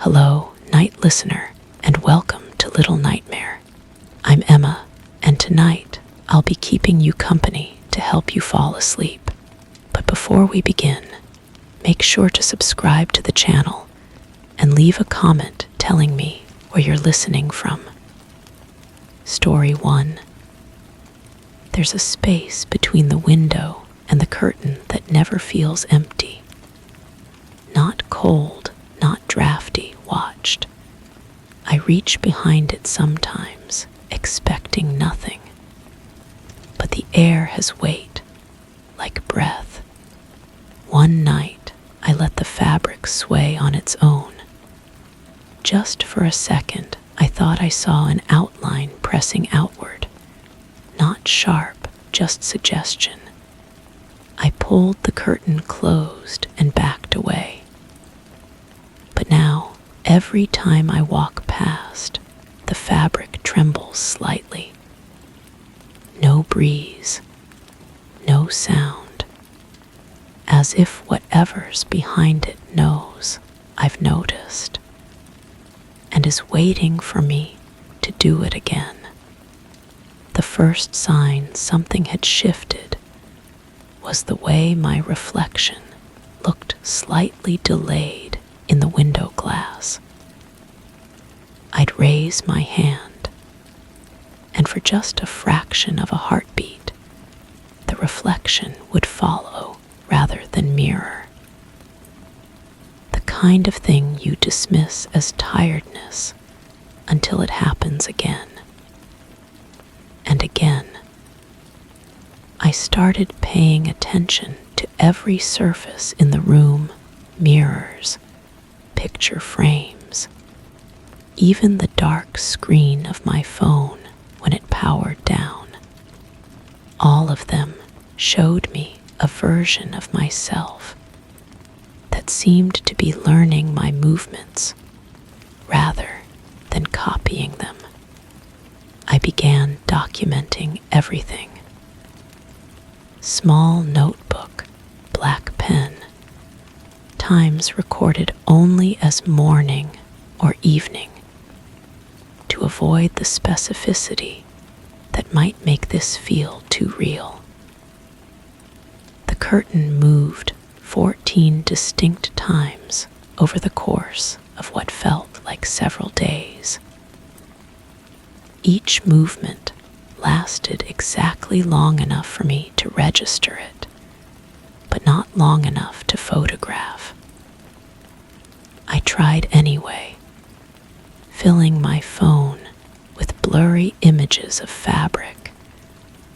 Hello, night listener, and welcome to Little Nightmare. I'm Emma, and tonight I'll be keeping you company to help you fall asleep. But before we begin, make sure to subscribe to the channel and leave a comment telling me where you're listening from. Story 1. There's a space between the window and the curtain that never feels empty. Not cold, not drafty, watched. I reach behind it sometimes, expecting nothing. But the air has weight, like breath. One night, I let the fabric sway on its own. Just for a second, I thought I saw an outline pressing outward. Not sharp, just suggestion. I pulled the curtain closed and backed away. But now, every time I walk past, the fabric trembles slightly. No breeze, no sound, as if whatever's behind it knows I've noticed and is waiting for me to do it again. The first sign something had shifted was the way my reflection looked slightly delayed in the window glass. I'd raise my hand, and for just a fraction of a heartbeat, the reflection would follow rather than mirror. The kind of thing you dismiss as tiredness until it happens again. And again. I started paying attention to every surface in the room, mirrors, picture frames, even the dark screen of my phone when it powered down. All of them showed me a version of myself that seemed to be learning my movements rather than copying them. I began documenting everything. Small notebook, black pen, times recorded only as morning or evening to avoid the specificity that might make this feel too real. The curtain moved 14 distinct times over the course of what felt like several days. Each movement lasted exactly long enough for me to register it, but not long enough to photograph. I tried anyway, filling my phone with blurry images of fabric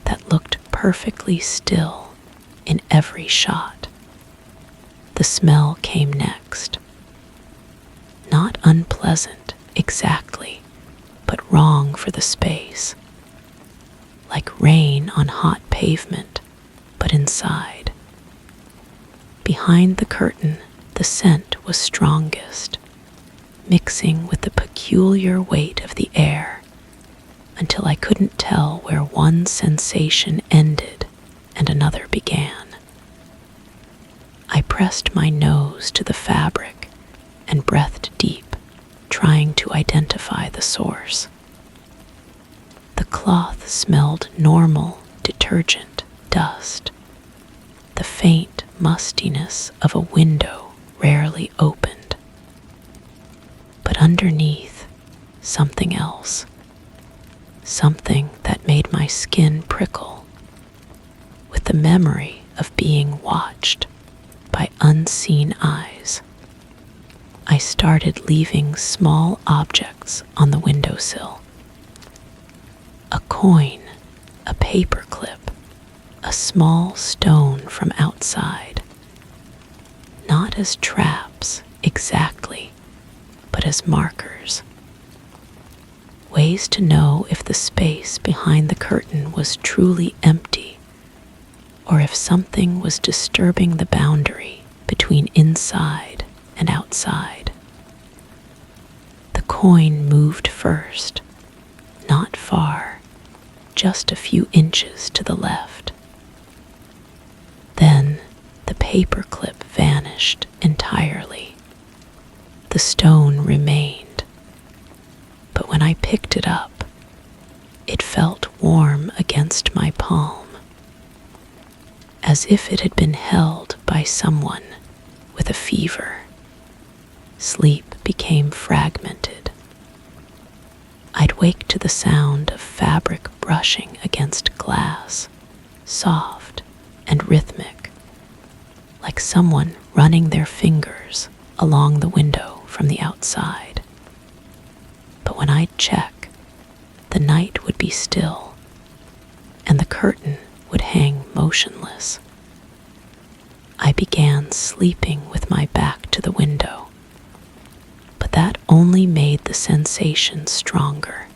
that looked perfectly still in every shot. The smell came next. Not unpleasant exactly, but wrong for the space. Like rain on hot pavement, but inside. Behind the curtain, the scent was strongest, mixing with the peculiar weight of the air, until I couldn't tell where one sensation ended and another began. I pressed my nose to the fabric and breathed deep, trying to identify the source. The cloth smelled normal, detergent, dust, the faint mustiness of a window rarely opened. But underneath, something else, something that made my skin prickle, with the memory of being watched by unseen eyes. I started leaving small objects on the windowsill. A coin, a paperclip, a small stone from outside. Not as traps, exactly, but as markers. Ways to know if the space behind the curtain was truly empty, or if something was disturbing the boundary between inside and outside. The coin moved first, not far, just a few inches to the left. Then the paperclip vanished entirely. The The stone remained, but when I picked it up, it felt warm against my palm, as if it had been held by someone with a fever. Sleep became fragmented. I'd wake to the sound of fabric brushing against glass, soft and rhythmic, like someone running their fingers along the window from the outside. But when I'd check, the night would be still, and the curtain would hang motionless. I began sleeping with my back to the window, but that only made the sensation stronger.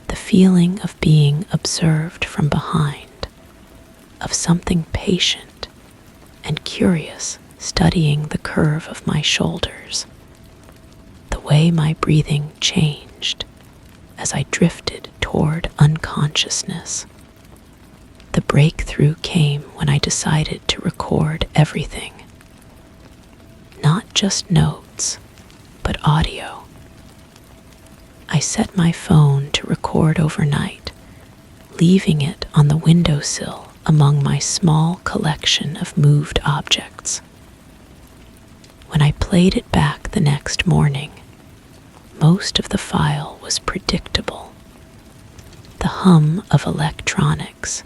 The feeling of being observed from behind, of something patient and curious studying the curve of my shoulders, the way my breathing changed as I drifted toward unconsciousness. The breakthrough came when I decided to record everything. Not just notes, but audio. I set my phone to record overnight, leaving it on the windowsill among my small collection of moved objects. When I played it back the next morning, most of the file was predictable. The hum of electronics,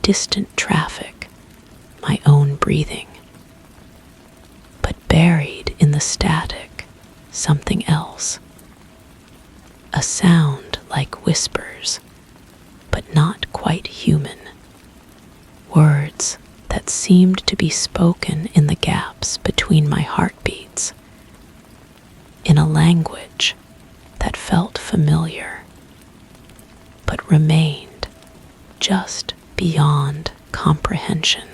distant traffic, my own breathing. But buried in the static, something else. A sound like whispers, but not quite human. Words that seemed to be spoken in the gaps between my heartbeats, in a language that felt familiar, but remained just beyond comprehension.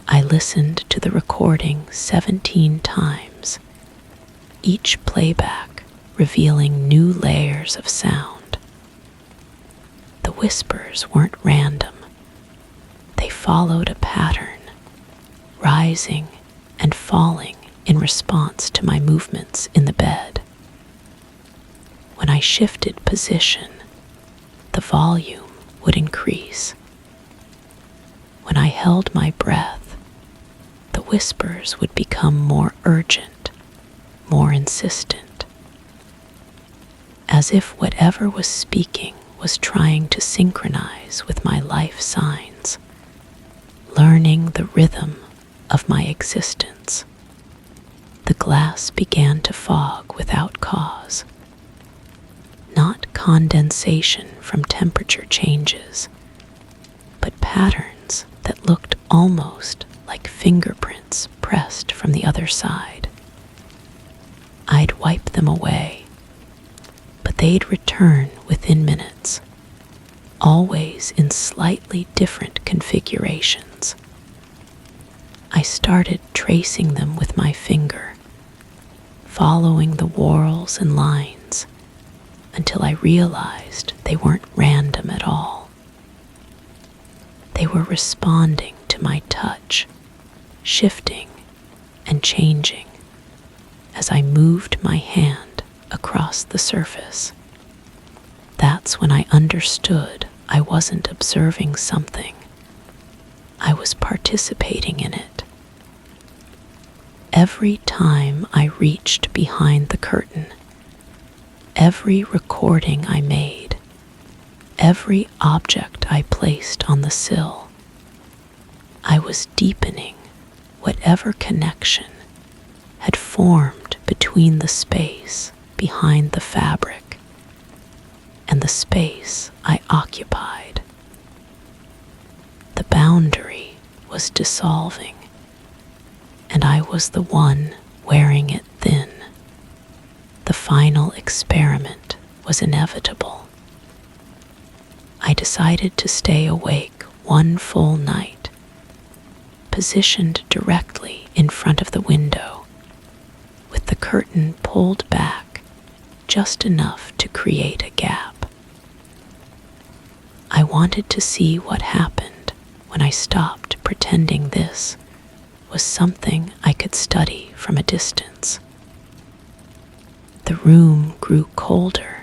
I listened to the recording 17 times, each playback revealing new layers of sound. The whispers weren't random. They followed a pattern, rising and falling in response to my movements in the bed. When I shifted position, the volume would increase. When I held my breath, the whispers would become more urgent, more insistent, as if whatever was speaking was trying to synchronize with my life signs, learning the rhythm of my existence. The glass began to fog without cause. Not condensation from temperature changes, but patterns that looked almost like fingerprints pressed from the other side. I'd wipe them away, but they'd return within minutes, always in slightly different configurations. I started tracing them with my finger, following the whorls and lines, until I realized they weren't random at all. They were responding to my touch, shifting and changing as I moved my hand across the surface. That's when I understood I wasn't observing something. I was participating in it. Every time I reached behind the curtain, every recording I made, every object I placed on the sill, I was deepening whatever connection had formed between the space behind the fabric and the space I occupied. The boundary was dissolving, and I was the one wearing it thin. The final experiment was inevitable. I decided to stay awake one full night, positioned directly in front of the window, with the curtain pulled back just enough to create a gap. I wanted to see what happened when I stopped pretending this was something I could study from a distance. The room grew colder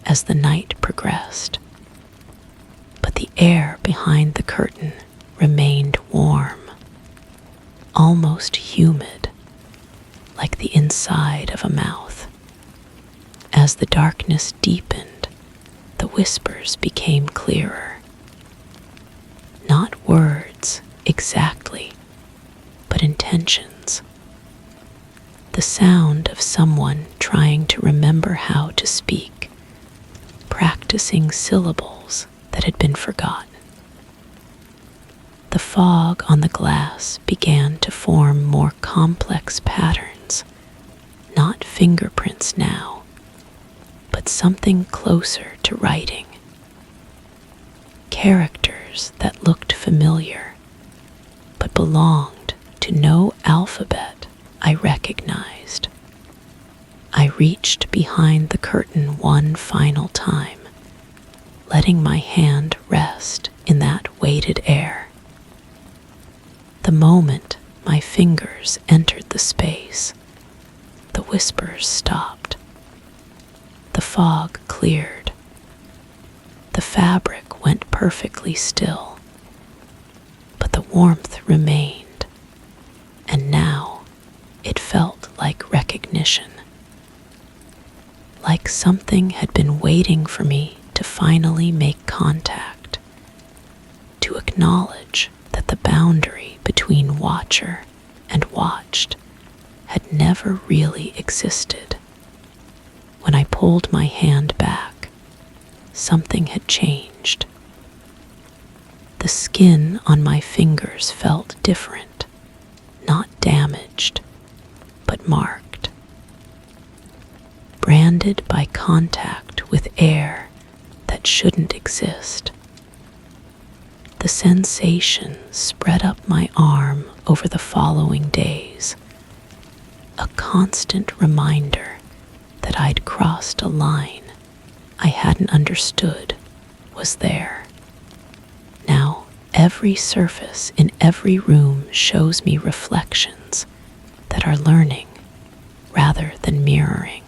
as the night progressed, but the air behind the curtain remained warm, almost humid, like the inside of a mouth. As the darkness deepened, the whispers became clearer. Not words exactly, but intentions. The sound of someone trying to remember how to speak, practicing syllables that had been forgotten. The fog on the glass began to form more complex patterns, not fingerprints now, but something closer to writing. Characters that looked familiar, but belonged to no alphabet I recognized. I reached behind the curtain one final time, letting my hand rest in that weighted air. The moment my fingers entered the space, the whispers stopped. The fog cleared. The fabric went perfectly still, but the warmth remained, and now it felt like recognition. Like something had been waiting for me to finally make contact, to acknowledge that the boundary between watcher and watched had never really existed. When I pulled my hand back, something had changed. The skin on my fingers felt different, not damaged, but marked, branded by contact with air that shouldn't exist. The sensation spread up my arm over the following days, a constant reminder that I'd crossed a line I hadn't understood was there. Now, every surface in every room shows me reflections that are learning rather than mirroring.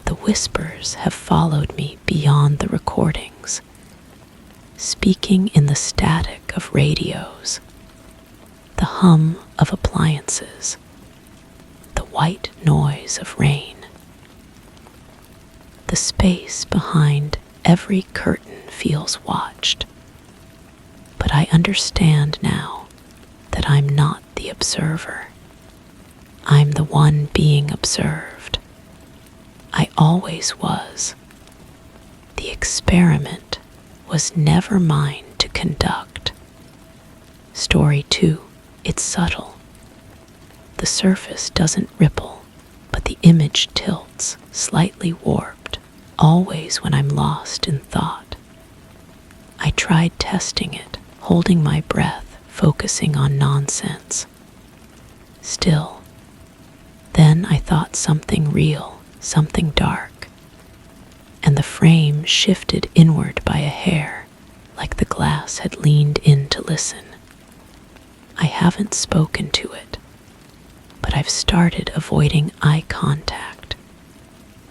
The whispers have followed me beyond the recordings, speaking in the static of radios, the hum of appliances, the white noise of rain. The space behind every curtain feels watched, but I understand now that I'm not the observer. I'm the one being observed. I always was. The experiment was never mine to conduct. Story 2, it's subtle. The surface doesn't ripple, but the image tilts, slightly warped, always when I'm lost in thought. I tried testing it, holding my breath, focusing on nonsense. Still, then I thought something real, something dark, and the frame shifted inward by a hair, like the glass had leaned in to listen. I haven't spoken to it, but I've started avoiding eye contact,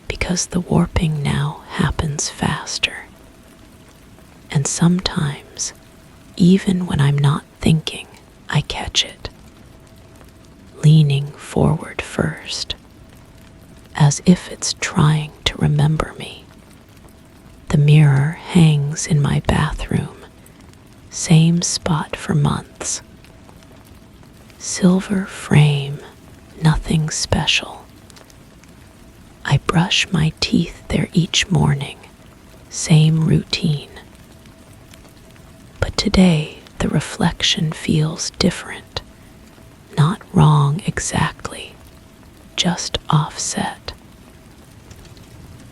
because the warping now happens faster. And sometimes, even when I'm not thinking, I catch it, leaning forward first, as if it's trying to remember me. The mirror hangs in my bathroom, same spot for months. Silver frame, nothing special. I brush my teeth there each morning, same routine. But today the reflection feels different, not wrong exactly, just offset.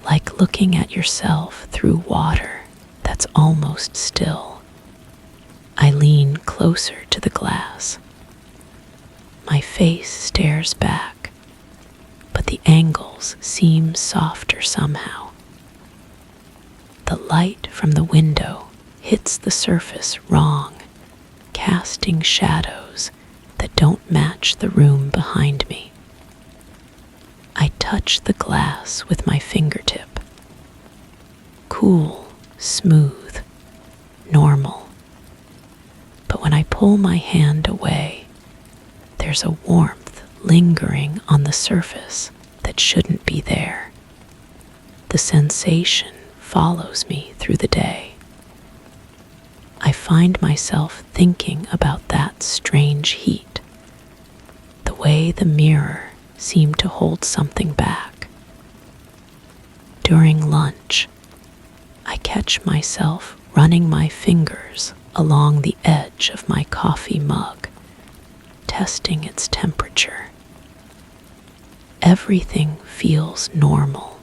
Like looking at yourself through water that's almost still. I lean closer to the glass. My face stares back, but the angles seem softer somehow. The light from the window hits the surface wrong, casting shadows that don't match the room behind me. I touch the glass with my fingertip. Cool, smooth, normal. But when I pull my hand away, there's a warmth lingering on the surface that shouldn't be there. The sensation follows me through the day. I find myself thinking about that strange heat, the way the mirror seemed to hold something back. During lunch, I catch myself running my fingers along the edge of my coffee mug, testing its temperature. Everything feels normal.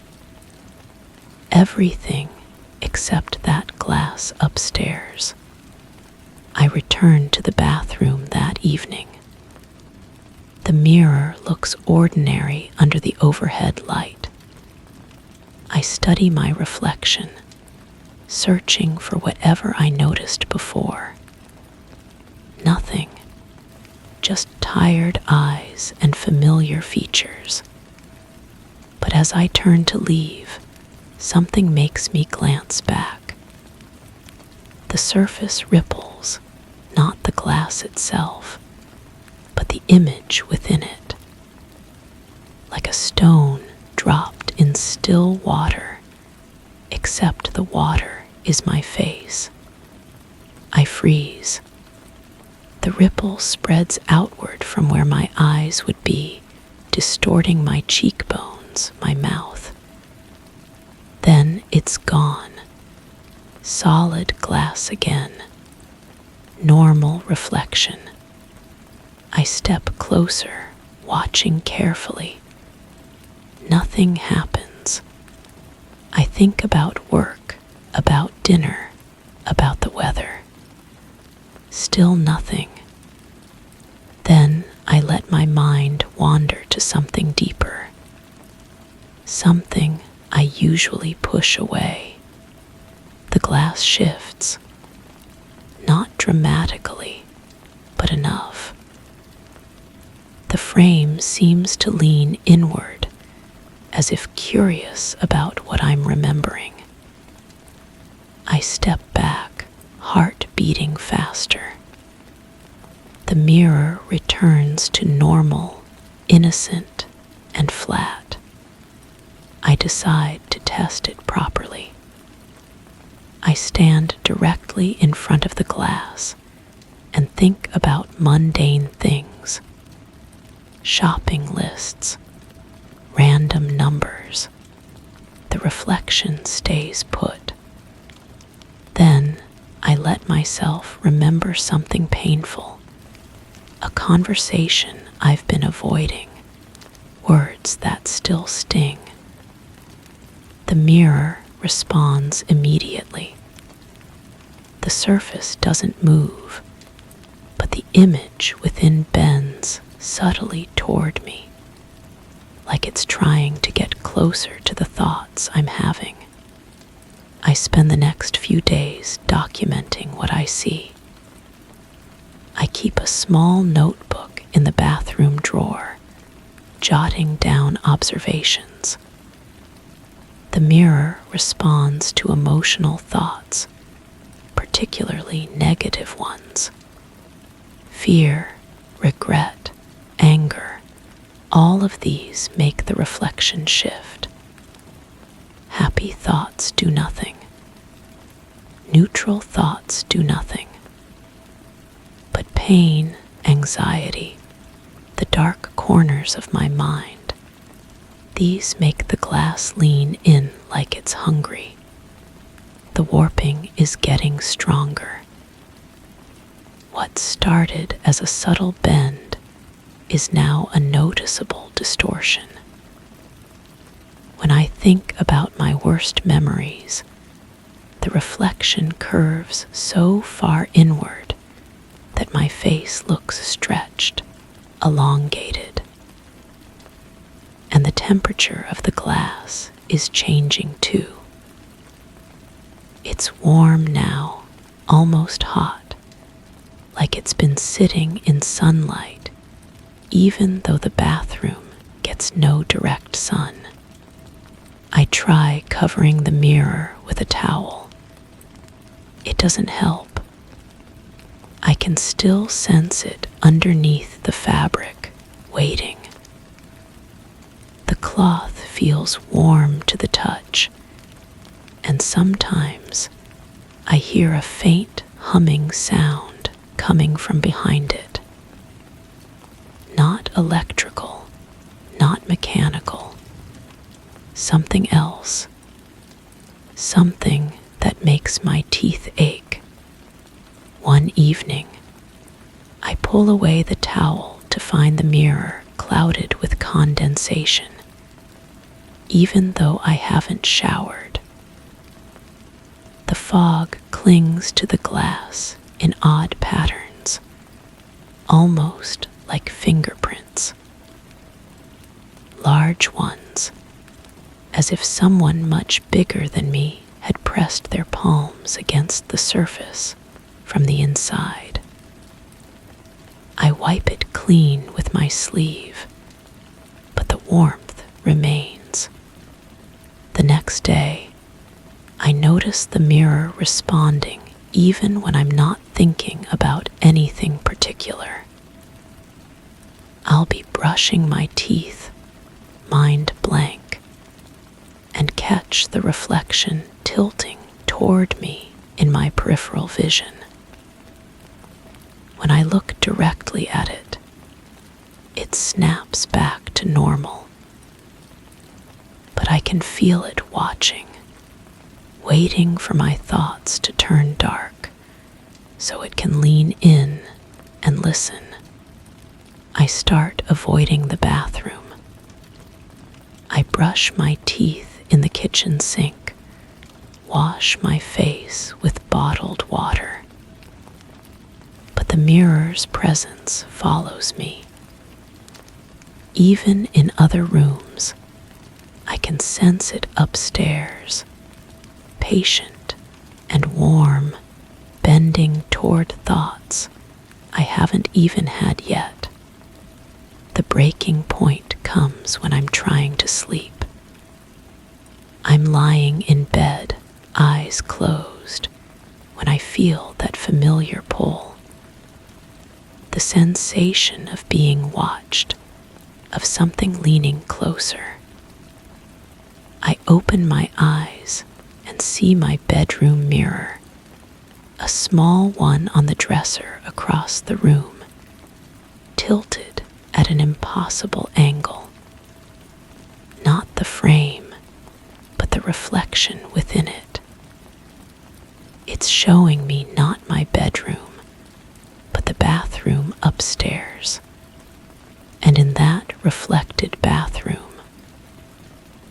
Everything except that glass upstairs. I return to the bathroom that evening. The mirror looks ordinary under the overhead light. I study my reflection, searching for whatever I noticed before. Nothing, just tired eyes and familiar features. But as I turn to leave, something makes me glance back. The surface ripples, not the glass itself, but the image within it. Like a stone dropped in still water, except the water is my face. I freeze. The ripple spreads outward from where my eyes would be, distorting my cheekbones, my mouth. Then it's gone. Solid glass again. Normal reflection. I step closer, watching carefully. Nothing happens. I think about work, about dinner, about the weather. Still nothing. Then I let my mind wander to something deeper. Something I usually push away. The glass shifts. Not dramatically, but enough. The frame seems to lean inward, as if curious about what I'm remembering. I step back, heart beating faster. The mirror returns to normal, innocent, and flat. I decide to test it properly. I stand directly in front of the glass and think about mundane things. Shopping lists, random numbers. The reflection stays put. Then I let myself remember something painful, a conversation I've been avoiding, words that still sting. The mirror responds immediately. The surface doesn't move, but the image within bends subtly toward me, like it's trying to get closer to the thoughts I'm having. I spend the next few days documenting what I see. I keep a small notebook in the bathroom drawer, jotting down observations. The mirror responds to emotional thoughts, particularly negative ones. Fear, regret, anger, all of these make the reflection shift. Happy thoughts do nothing. Neutral thoughts do nothing. But pain, anxiety, the dark corners of my mind, these make the glass lean in like it's hungry. The warping is getting stronger. What started as a subtle bend is now a noticeable distortion. When I think about my worst memories, the reflection curves so far inward that my face looks stretched, elongated. And the temperature of the glass is changing too. It's warm now, almost hot, like it's been sitting in sunlight, even though the bathroom gets no direct sun. I try covering the mirror with a towel. It doesn't help. I can still sense it underneath the fabric, waiting. The cloth feels warm to the touch, and sometimes I hear a faint humming sound coming from behind it. Not electrical, not mechanical. Something else. Something that makes my teeth ache. One evening, I pull away the towel to find the mirror clouded with condensation, even though I haven't showered. The fog clings to the glass in odd patterns, almost like fingerprints. Large ones, as if someone much bigger than me had pressed their palms against the surface from the inside. I wipe it clean with my sleeve, but the warmth remains. The next day, I notice the mirror responding even when I'm not thinking about anything particular. I'll be brushing my teeth, mind blank, and catch the reflection tilting toward me in my peripheral vision. When I look directly at it, it snaps back to normal. But I can feel it watching, waiting for my thoughts to turn dark so it can lean in and listen. I start avoiding the bathroom. I brush my teeth in the kitchen sink, wash my face with bottled water. But the mirror's presence follows me. Even in other rooms, I can sense it upstairs, patient and warm, bending toward thoughts I haven't even had yet. The breaking point comes when I'm trying to sleep. I'm lying in bed, eyes closed, when I feel that familiar pull. The sensation of being watched, of something leaning closer. I open my eyes and see my bedroom mirror, a small one on the dresser across the room, tilted at an impossible angle. Not the frame, but the reflection within it. It's showing me not my bedroom, but the bathroom upstairs. And in that reflected bathroom,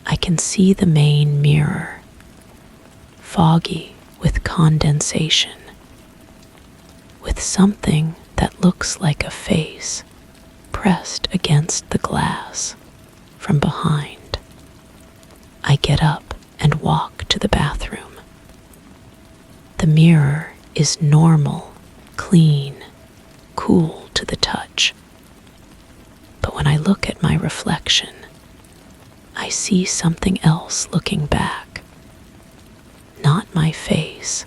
I can see the main mirror, foggy with condensation, with something that looks like a face pressed against the glass from behind. I get up and walk to the bathroom. The mirror is normal, clean, cool to the touch. But when I look at my reflection, I see something else looking back. Not my face,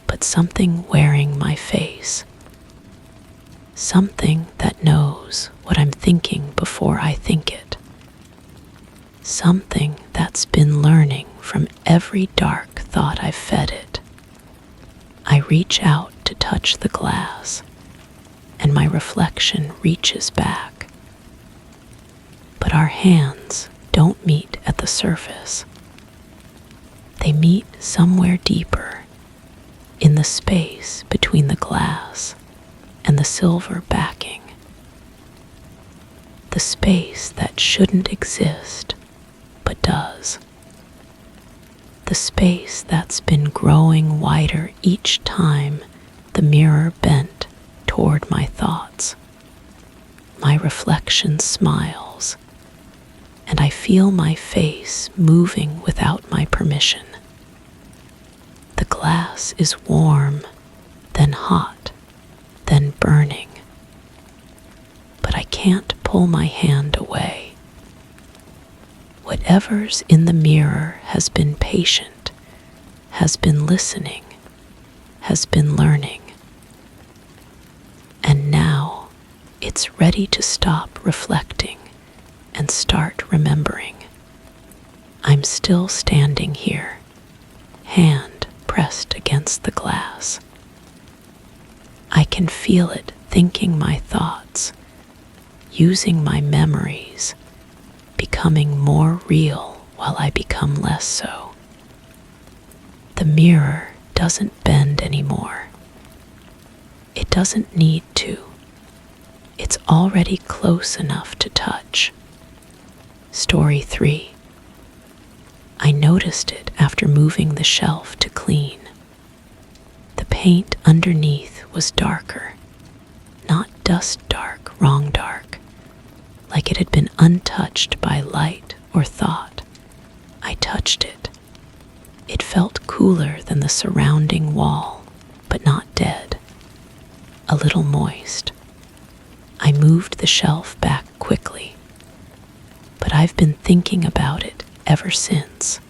but something wearing my face. Something that knows what I'm thinking before I think it. Something that's been learning from every dark thought I've fed it. I reach out to touch the glass, and my reflection reaches back. But our hands don't meet at the surface. They meet somewhere deeper, in the space between the glass and the silver backing. The space that shouldn't exist, but does. The space that's been growing wider each time the mirror bent toward my thoughts. My reflection smiles, and I feel my face moving without my permission. The glass is warm, then hot, then burning. But I can't pull my hand away. Whatever's in the mirror has been patient, has been listening, has been learning. And now it's ready to stop reflecting and start remembering. I'm still standing here, hand pressed against the glass. I can feel it thinking my thoughts, using my memories, becoming more real while I become less so. The mirror doesn't bend anymore. It doesn't need to. It's already close enough to touch. Story 3. I noticed it after moving the shelf to clean. The paint underneath was darker, not dust dark, wrong dark, like it had been untouched by light or thought. I touched it. It felt cooler than the surrounding wall, but not dead. A little moist. I moved the shelf back quickly, but I've been thinking about it ever since,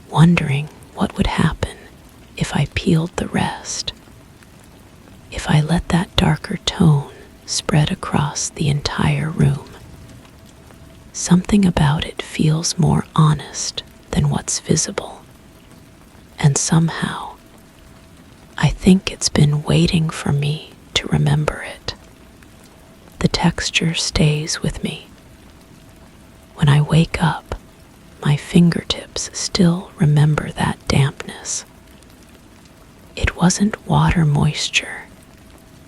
wondering what would happen if I peeled the rest, if I let that darker tone spread across the entire room. Something about it feels more honest than what's visible, and somehow I think it's been waiting for me to remember it. The texture stays with me. When I wake up, my fingertips still remember that dampness. It wasn't water moisture.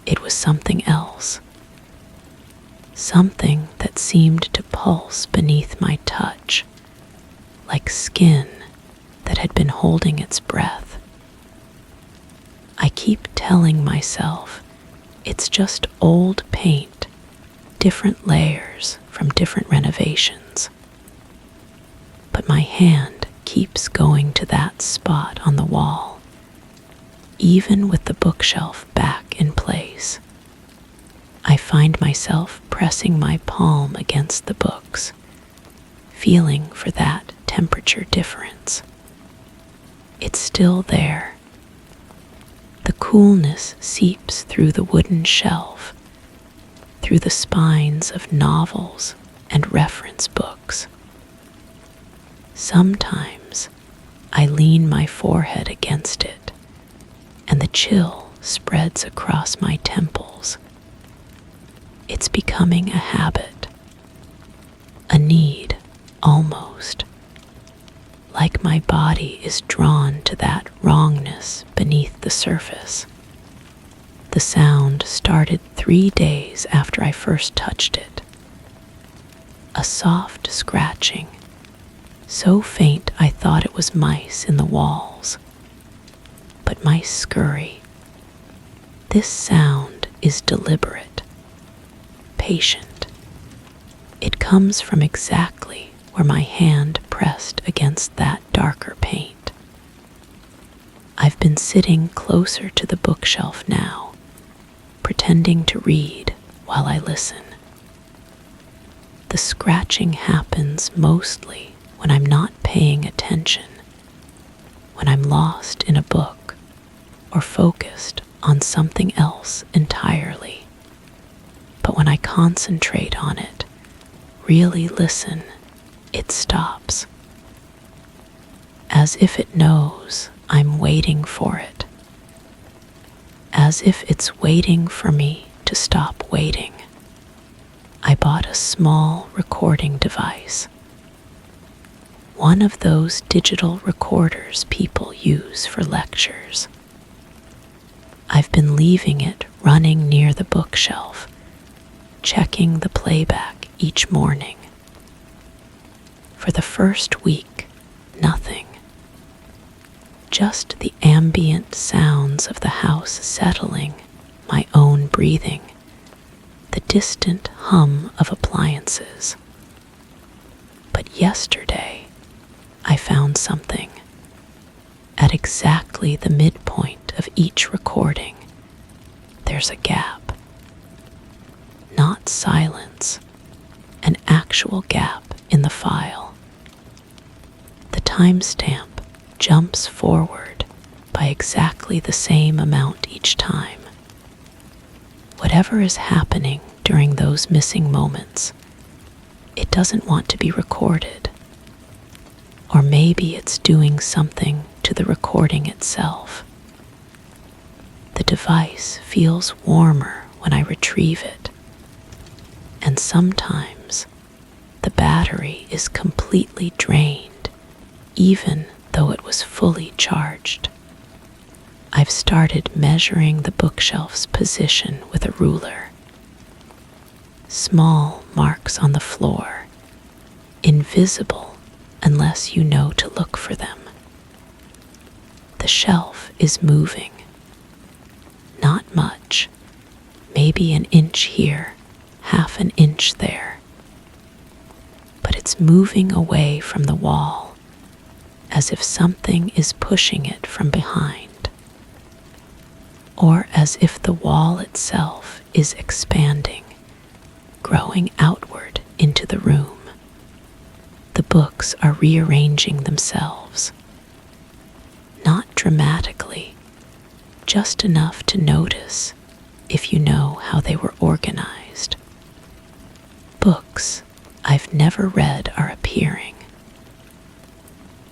It was something else. Something that seemed to pulse beneath my touch, like skin that had been holding its breath. I keep telling myself it's just old paint, different layers from different renovations. But my hand keeps going to that spot on the wall, even with the bookshelf back in place. I find myself pressing my palm against the books, feeling for that temperature difference. It's still there. The coolness seeps through the wooden shelf, through the spines of novels and reference books. Sometimes I lean my forehead against it, and the chill spreads across my temples. It's becoming a habit, a need almost, like my body is drawn to that wrongness beneath the surface. The sound started 3 days after I first touched it. A soft scratching, so faint I thought it was mice in the walls. But mice scurry. This sound is deliberate, patient. It comes from exactly where my hand pressed against that darker paint. I've been sitting closer to the bookshelf now, pretending to read while I listen. The scratching happens mostly when I'm not paying attention, when I'm lost in a book or focused on something else entirely. But when I concentrate on it, really listen, it stops. As if it knows I'm waiting for it. As if it's waiting for me to stop waiting. I bought a small recording device. One of those digital recorders people use for lectures. I've been leaving it running near the bookshelf, checking the playback each morning. For the first week, nothing. Just the ambient sounds of the house settling, my own breathing, the distant hum of appliances. But yesterday, I found something. At exactly the midpoint of each recording, there's a gap. Not silence, an actual gap in the file. timestamp jumps forward by exactly the same amount each time. Whatever is happening during those missing moments, it doesn't want to be recorded. Or maybe it's doing something to the recording itself. The device feels warmer when I retrieve it, and sometimes the battery is completely drained, even though it was fully charged. I've started measuring the bookshelf's position with a ruler. Small marks on the floor, invisible unless you know to look for them. The shelf is moving. Not much, maybe an inch here, half an inch there. But it's moving away from the wall, as if something is pushing it from behind, or as if the wall itself is expanding, growing outward into the room. The books are rearranging themselves, not dramatically, just enough to notice if you know how they were organized. Books I've never read are appearing.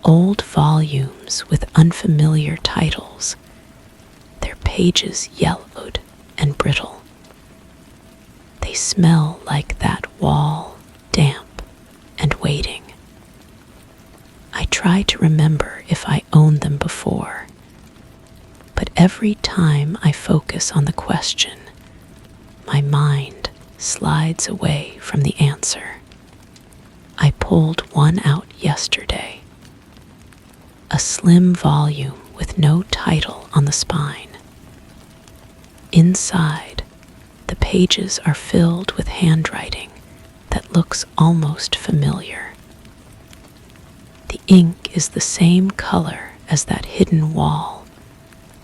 Old volumes with unfamiliar titles, their pages yellowed and brittle. They smell like that wall, damp and waiting. I try to remember if I owned them before, but every time I focus on the question, my mind slides away from the answer. I pulled one out yesterday, a slim volume with no title on the spine. Inside, the pages are filled with handwriting that looks almost familiar. The ink is the same color as that hidden wall,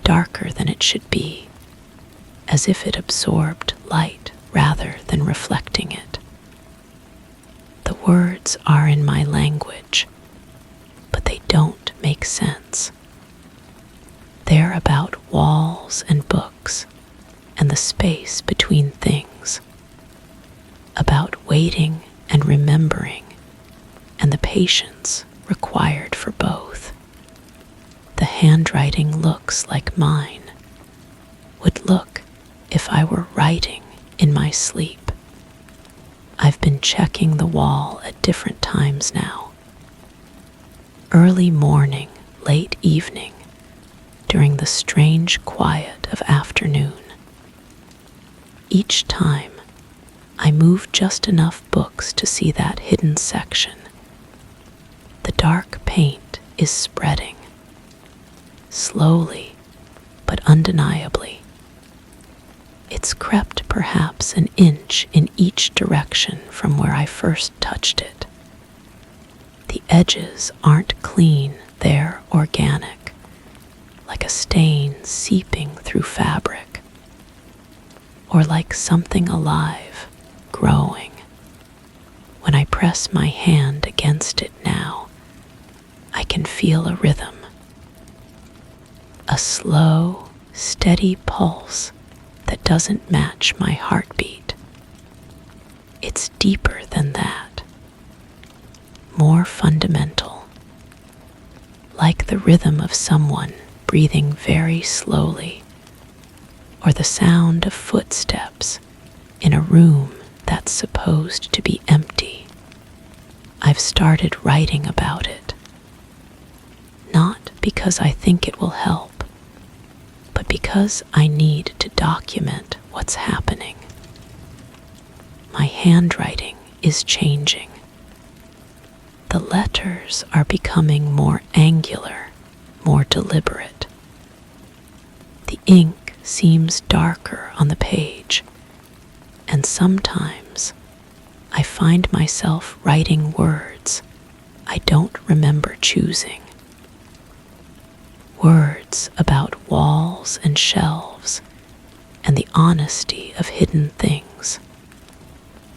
darker than it should be, as if it absorbed light rather than reflecting it. The words are in my language, but they don't make sense. They're about walls and books and the space between things, about waiting and remembering and the patience required for both. The handwriting looks like mine, would look if I were writing in my sleep. I've been checking the wall at different times now. Early morning, late evening, during the strange quiet of afternoon. Each time, I move just enough books to see that hidden section. The dark paint is spreading, slowly but undeniably. It's crept perhaps an inch in each direction from where I first touched it. The edges aren't clean, they're organic, like a stain seeping through fabric, or like something alive, growing. When I press my hand against it now, I can feel a rhythm, a slow, steady pulse that doesn't match my heartbeat. It's deeper than that, more fundamental, like the rhythm of someone breathing very slowly, or the sound of footsteps in a room that's supposed to be empty. I've started writing about it, not because I think it will help, but because I need to document what's happening. My handwriting is changing. The letters are becoming more angular, more deliberate. The ink seems darker on the page, and sometimes I find myself writing words I don't remember choosing. Words about walls and shelves and the honesty of hidden things.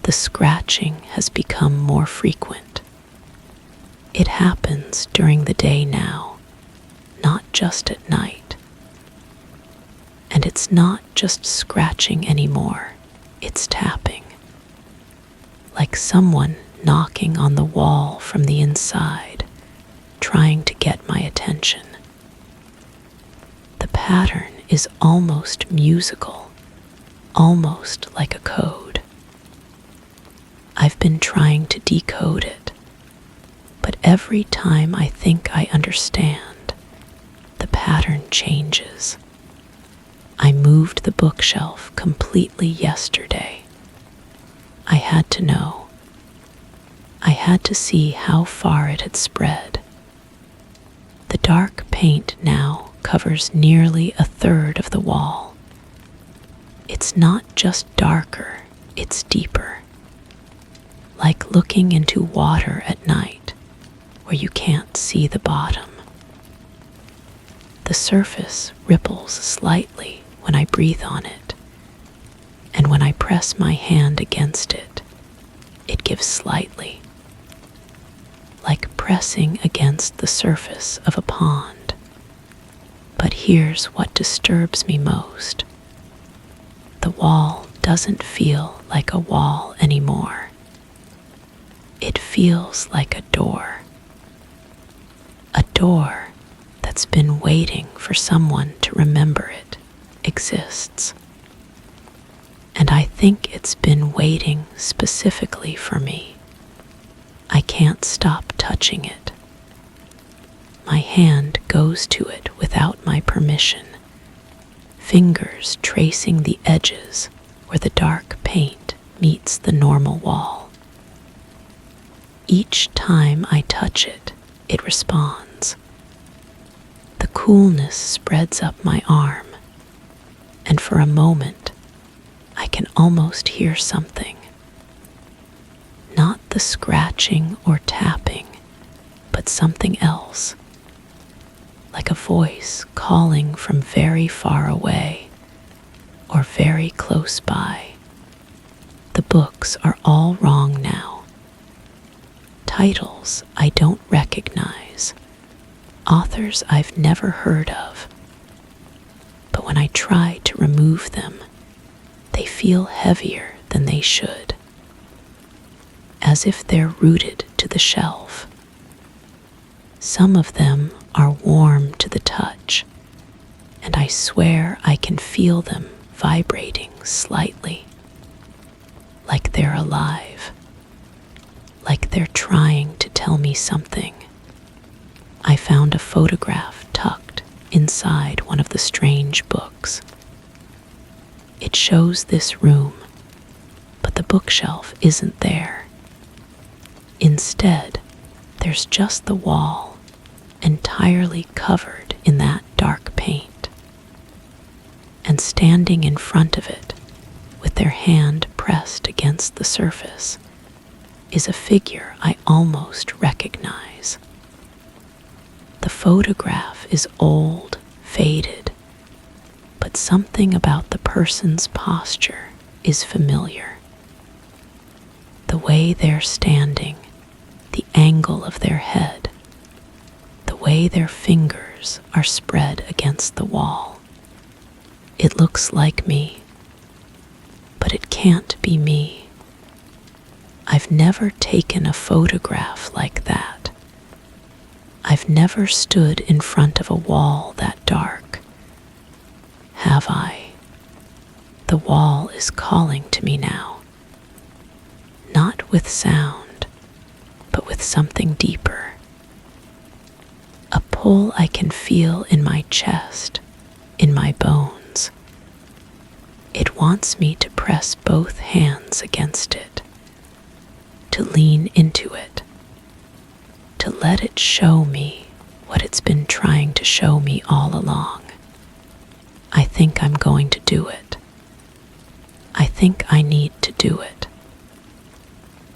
The scratching has become more frequent. It happens during the day now, not just at night. And it's not just scratching anymore, it's tapping. Like someone knocking on the wall from the inside, trying to get my attention. The pattern is almost musical, almost like a code. I've been trying to decode it, but every time I think I understand, the pattern changes. I moved the bookshelf completely yesterday. I had to know. I had to see how far it had spread. The dark paint now covers nearly a third of the wall. It's not just darker, it's deeper. Like looking into water at night, where you can't see the bottom. The surface ripples slightly when I breathe on it, and when I press my hand against it, it gives slightly, like pressing against the surface of a pond. But here's what disturbs me most. The wall doesn't feel like a wall anymore. It feels like a door. A door that's been waiting for someone to remember it exists. And I think it's been waiting specifically for me. I can't stop touching it. My hand goes to it without my permission, fingers tracing the edges where the dark paint meets the normal wall. Each time I touch it, it responds. The coolness spreads up my arm, and for a moment, I can almost hear something. Not the scratching or tapping, but something else, like a voice calling from very far away or very close by. The books are all wrong now. Titles I don't recognize, authors I've never heard of. But when I try to remove them, they feel heavier than they should, as if they're rooted to the shelf. Some of them are warm to the touch, and I swear I can feel them vibrating slightly, like they're alive, like they're trying to tell me something. I found a photograph tucked inside one of the strange books. It shows this room, but the bookshelf isn't there. Instead, there's just the wall, entirely covered in that dark paint. And standing in front of it, with their hand pressed against the surface, is a figure I almost recognize. The photograph is old, faded, but something about the person's posture is familiar. The way they're standing, the angle of their head, the way their fingers are spread against the wall. It looks like me, but it can't be me. I've never taken a photograph like that. I've never stood in front of a wall that dark. Have I? The wall is calling to me now. Not with sound, but with something deeper. A pull I can feel in my chest, in my bones. It wants me to press both hands against it, to lean into it, to let it show me what it's been trying to show me all along. I think I'm going to do it. I think I need to do it.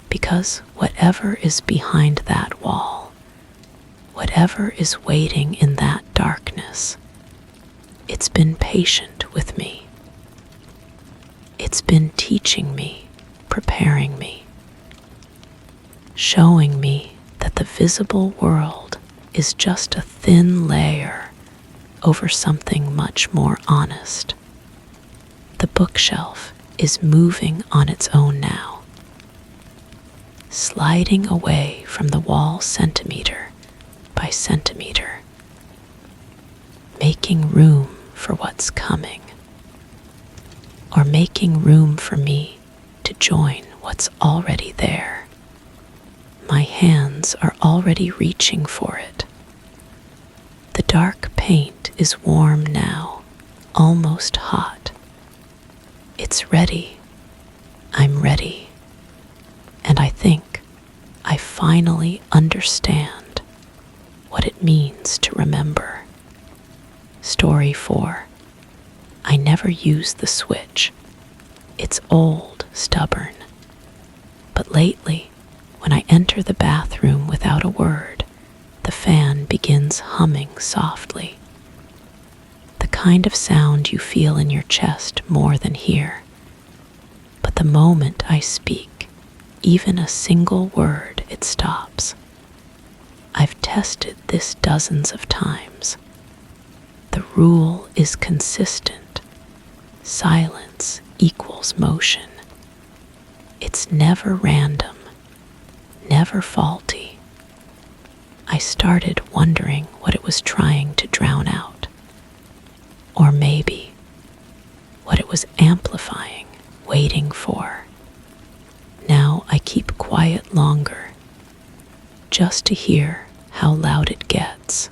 Because whatever is behind that wall, whatever is waiting in that darkness, it's been patient with me. It's been teaching me, preparing me, showing me that the invisible world is just a thin layer over something much more honest. The bookshelf is moving on its own now, sliding away from the wall centimeter by centimeter, making room for what's coming, or making room for me to join what's already there. My hands are already reaching for it. The dark paint is warm now, almost hot. It's ready. I'm ready. And I think I finally understand what it means to remember. Story 4. I never use the switch. It's old, stubborn. But lately, when I enter the bathroom without a word, the fan begins humming softly. The kind of sound you feel in your chest more than hear. But the moment I speak, even a single word, it stops. I've tested this dozens of times. The rule is consistent. Silence equals motion. It's never random, never faulty. I started wondering what it was trying to drown out. Or maybe what it was amplifying, waiting for. Now I keep quiet longer, just to hear how loud it gets.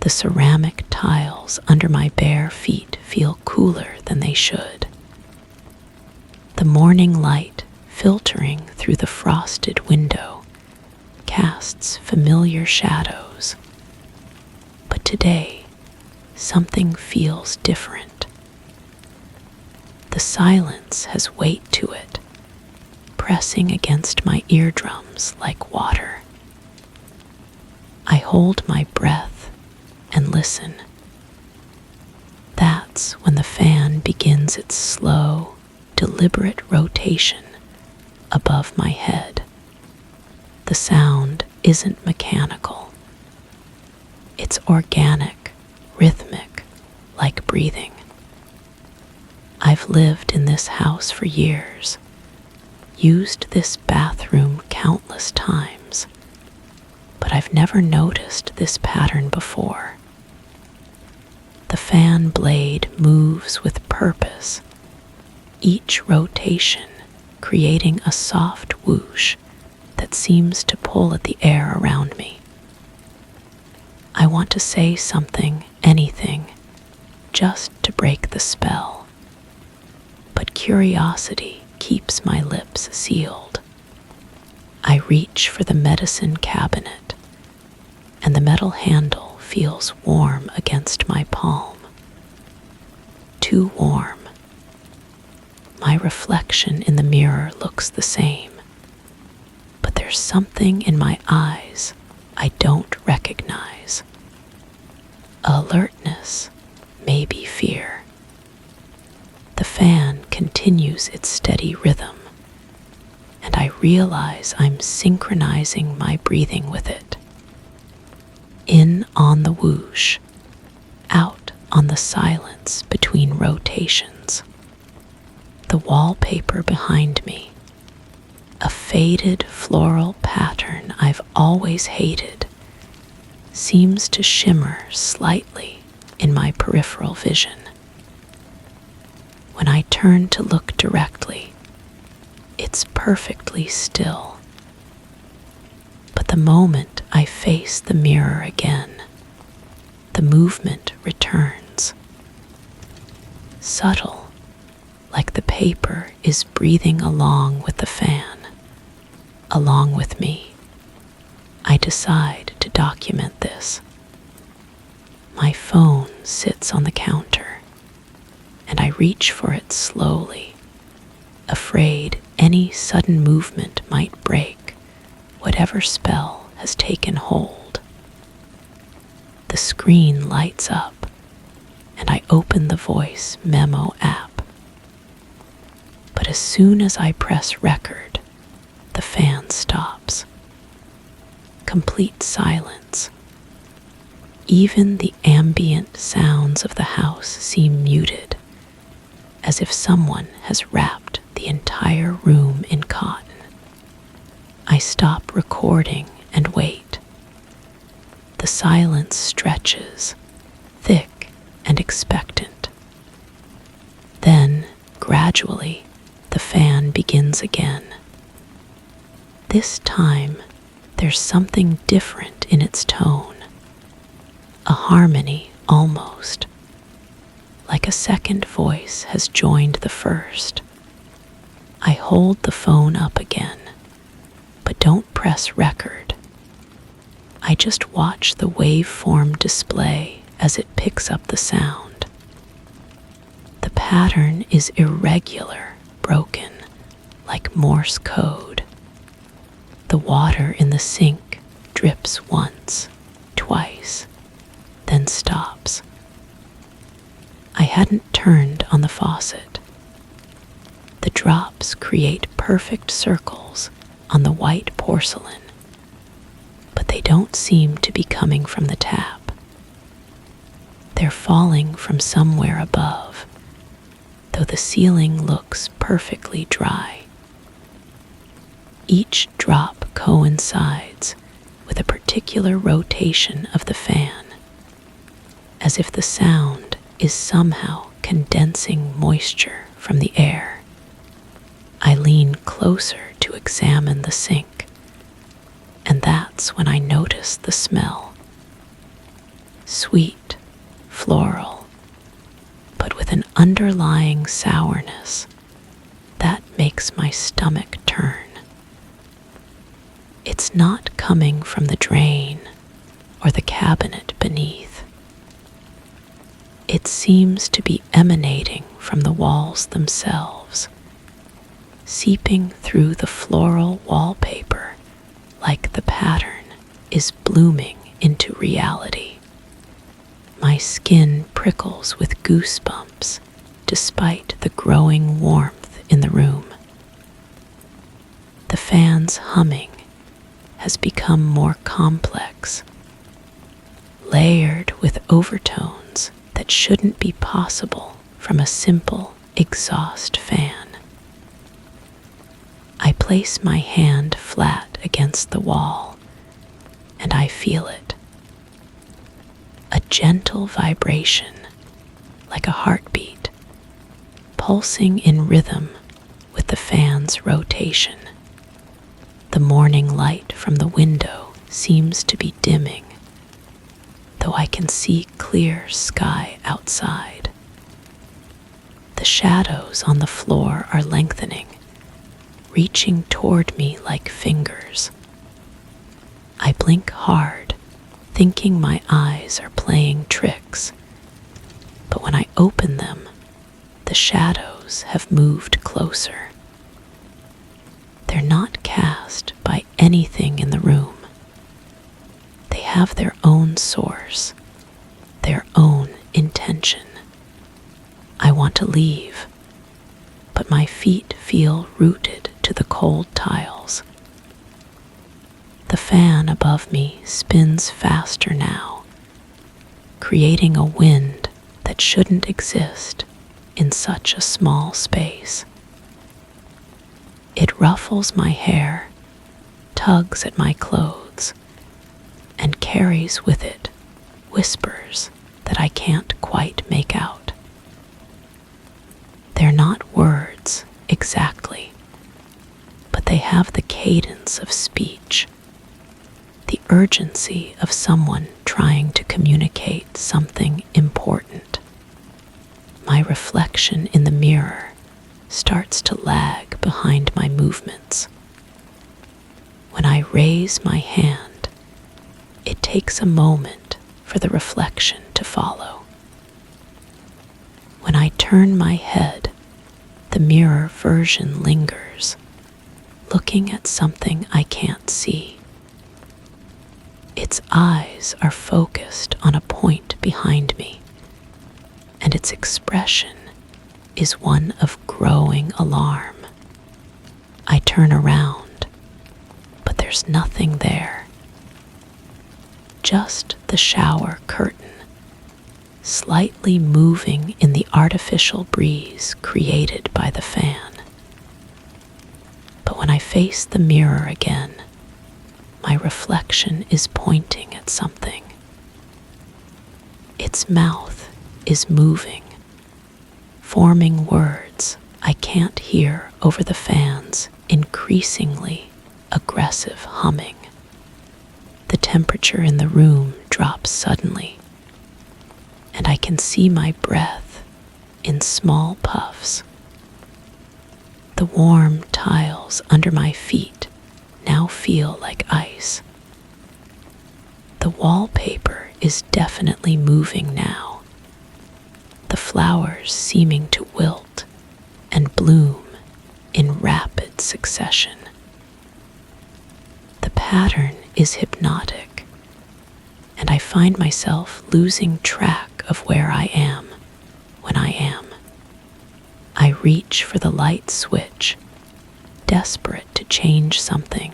The ceramic tiles under my bare feet feel cooler than they should. The morning light filtering through the frosted window casts familiar shadows. But today, something feels different. The silence has weight to it, pressing against my eardrums like water. I hold my breath and listen. That's when the fan begins its slow, deliberate rotation above my head. The sound isn't mechanical. It's organic, rhythmic, like breathing. I've lived in this house for years, used this bathroom countless times, but I've never noticed this pattern before. The fan blade moves with purpose, each rotation creating a soft whoosh that seems to pull at the air around me. I want to say something, anything, just to break the spell. But curiosity keeps my lips sealed. I reach for the medicine cabinet, and the metal handle feels warm against my palm. Too warm. My reflection in the mirror looks the same, but there's something in my eyes I don't recognize. Alertness, maybe fear. The fan continues its steady rhythm, and I realize I'm synchronizing my breathing with it. In on the whoosh, out on the silence between rotations. The wallpaper behind me, a faded floral pattern I've always hated, seems to shimmer slightly in my peripheral vision. When I turn to look directly, it's perfectly still. But the moment I face the mirror again, the movement returns. Subtle, like the paper is breathing along with the fan, along with me. I decide to document this. My phone sits on the counter, and I reach for it slowly, afraid any sudden movement might break whatever spell has taken hold. The screen lights up, and I open the voice memo app. But as soon as I press record, the fan stops. complete silence. Even the ambient sounds of the house seem muted, as if someone has wrapped the entire room in cotton. I stop recording and wait. The silence stretches, thick and expectant. Then, gradually, the fan begins again. This time, there's something different in its tone. A harmony, almost. Like a second voice has joined the first. I hold the phone up again, but don't press record. I just watch the waveform display as it picks up the sound. The pattern is irregular, broken, like Morse code. The water in the sink drips once, twice, then stops. I hadn't turned on the faucet. The drops create perfect circles on the white porcelain, but they don't seem to be coming from the tap. They're falling from somewhere above, though the ceiling looks perfectly dry. Each drop coincides with a particular rotation of the fan, as if the sound is somehow condensing moisture from the air. I lean closer to examine the sink, and that's when I notice the smell. Sweet, floral, but with an underlying sourness that makes my stomach turn. It's not coming from the drain or the cabinet beneath. It seems to be emanating from the walls themselves, seeping through the floral wallpaper like the pattern is blooming into reality. My skin prickles with goosebumps despite the growing warmth in the room. The fan's humming has become more complex, layered with overtones that shouldn't be possible from a simple exhaust fan. I place my hand flat against the wall, and I feel it. A gentle vibration, like a heartbeat, pulsing in rhythm with the fan's rotation. The morning light from the window seems to be dimming, though I can see clear sky outside. The shadows on the floor are lengthening, reaching toward me like fingers. I blink hard, thinking my eyes are playing tricks, but when I open them, the shadows have moved closer. They're not cast by anything in the room. They have their own source, their own intention. I want to leave, but my feet feel rooted to the cold tiles. The fan above me spins faster now, creating a wind that shouldn't exist in such a small space. It ruffles my hair, tugs at my clothes, and carries with it whispers that I can't quite make out. They're not words exactly, but they have the cadence of speech, the urgency of someone trying to communicate something important. My reflection in the mirror starts to lag behind my movements. When I raise my hand, it takes a moment for the reflection to follow. When I turn my head, the mirror version lingers, looking at something I can't see. Its eyes are focused on a point behind me, and its expression is one of growing alarm. I turn around, but there's nothing there. just the shower curtain, slightly moving in the artificial breeze created by the fan. But when I face the mirror again, my reflection is pointing at something. Its mouth is moving, forming words I can't hear over the fan's increasingly aggressive humming. The temperature in the room drops suddenly, and I can see my breath in small puffs. The warm tiles under my feet now feel like ice. The wallpaper is definitely moving now, the flowers seeming to wilt and bloom in rapid succession. The pattern is hypnotic, and I find myself losing track of where I am when I am. I reach for the light switch, desperate to change something,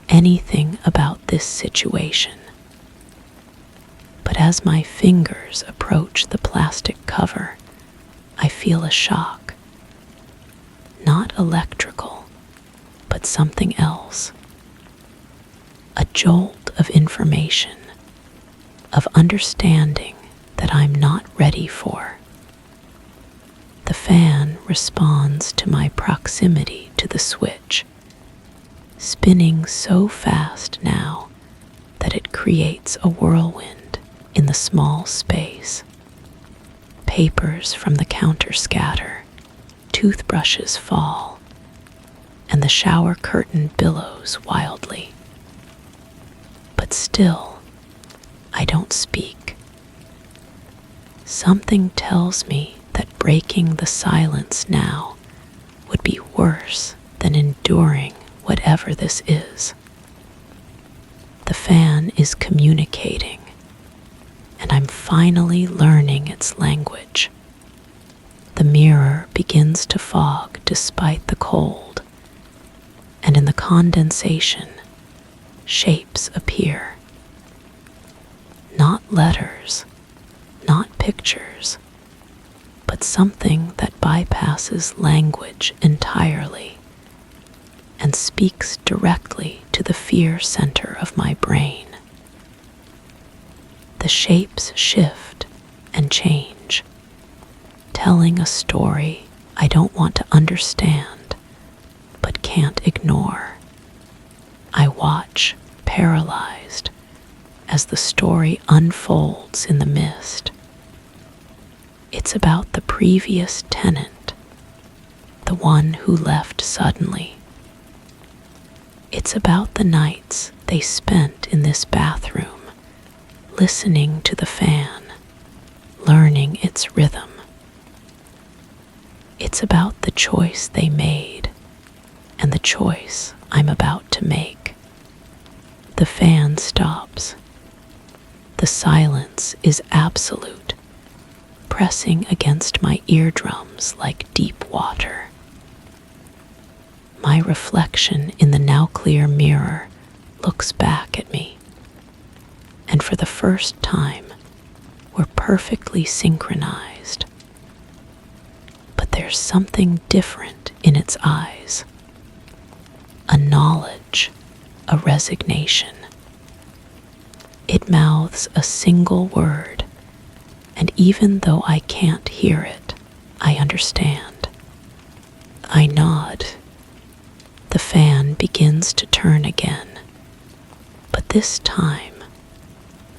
anything about this situation. But as my fingers approach the plastic cover, I feel a shock. Not electrical, but something else. A jolt of information, of understanding that I'm not ready for. The fan responds to my proximity to the switch, spinning so fast now that it creates a whirlwind in the small space. Papers from the counter scatter, toothbrushes fall, and the shower curtain billows wildly. But still, I don't speak. Something tells me that breaking the silence now would be worse than enduring whatever this is. The fan is communicating, and I'm finally learning its language. The mirror begins to fog despite the cold, and in the condensation, shapes appear. Not letters, not pictures, but something that bypasses language entirely and speaks directly to the fear center of my brain. The shapes shift and change, telling a story I don't want to understand but can't ignore. I watch, paralyzed, as the story unfolds in the mist. It's about the previous tenant, the one who left suddenly. It's about the nights they spent in this bathroom, listening to the fan, learning its rhythm. It's about the choice they made and the choice I'm about to make. The fan stops. The silence is absolute, pressing against my eardrums like deep water. My reflection in the now clear mirror looks back at me, and for the first time, we're perfectly synchronized. But there's something different in its eyes. A knowledge, a resignation. It mouths a single word, and even though I can't hear it, I understand. I nod. The fan begins to turn again, but this time,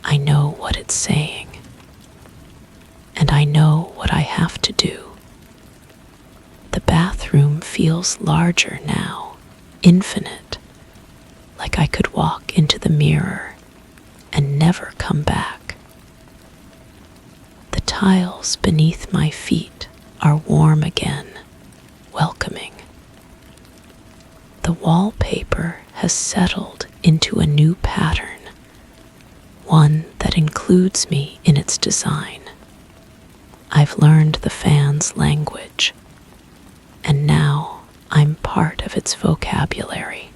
I know what it's saying, and I know what I have to do. The bathroom feels larger now, infinite, like I could walk into the mirror and never come back. The tiles beneath my feet are warm again, welcoming. The wallpaper has settled into a new pattern, one that includes me in its design. I've learned the fan's language, and now I'm part of its vocabulary.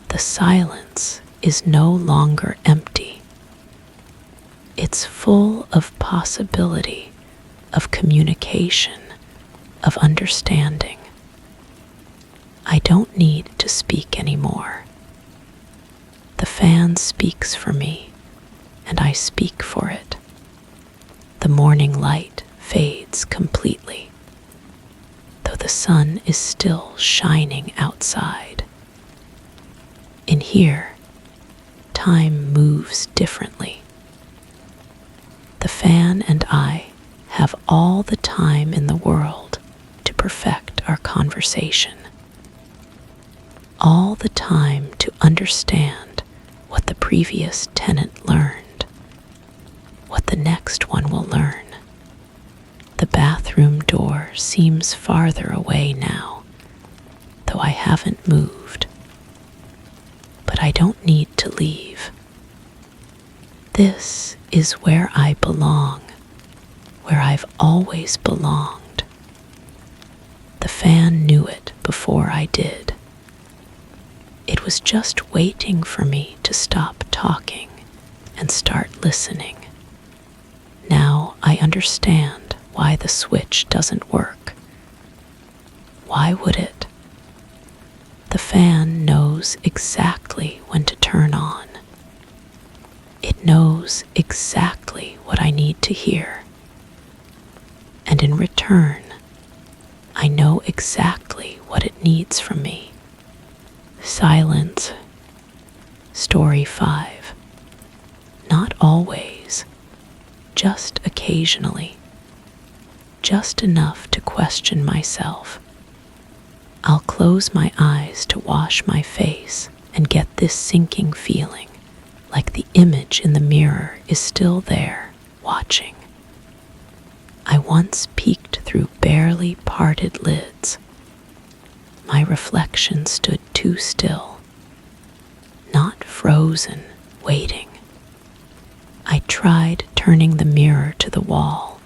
The silence is no longer empty. It's full of possibility, of communication, of understanding. I don't need to speak anymore. The fan speaks for me, and I speak for it. The morning light fades completely, though the sun is still shining outside. In here, time moves differently. The fan and I have all the time in the world to perfect our conversation. All the time to understand what the previous tenant learned, what the next one will learn. The bathroom door seems farther away now, though I haven't moved. But I don't need to leave. This is where I belong, where I've always belonged. The fan knew it before I did. It was just waiting for me to stop talking and start listening. Now I understand why the switch doesn't work. Why would it? The fan knows exactly when to turn on. It knows exactly what I need to hear. And in return, I know exactly what it needs from me. Silence. Story 5. Not always, just occasionally. Just enough to question myself. I'll close my eyes to wash my face and get this sinking feeling, like the image in the mirror is still there, watching. I once peeked through barely parted lids. My reflection stood too still, not frozen, waiting. I tried turning the mirror to the wall,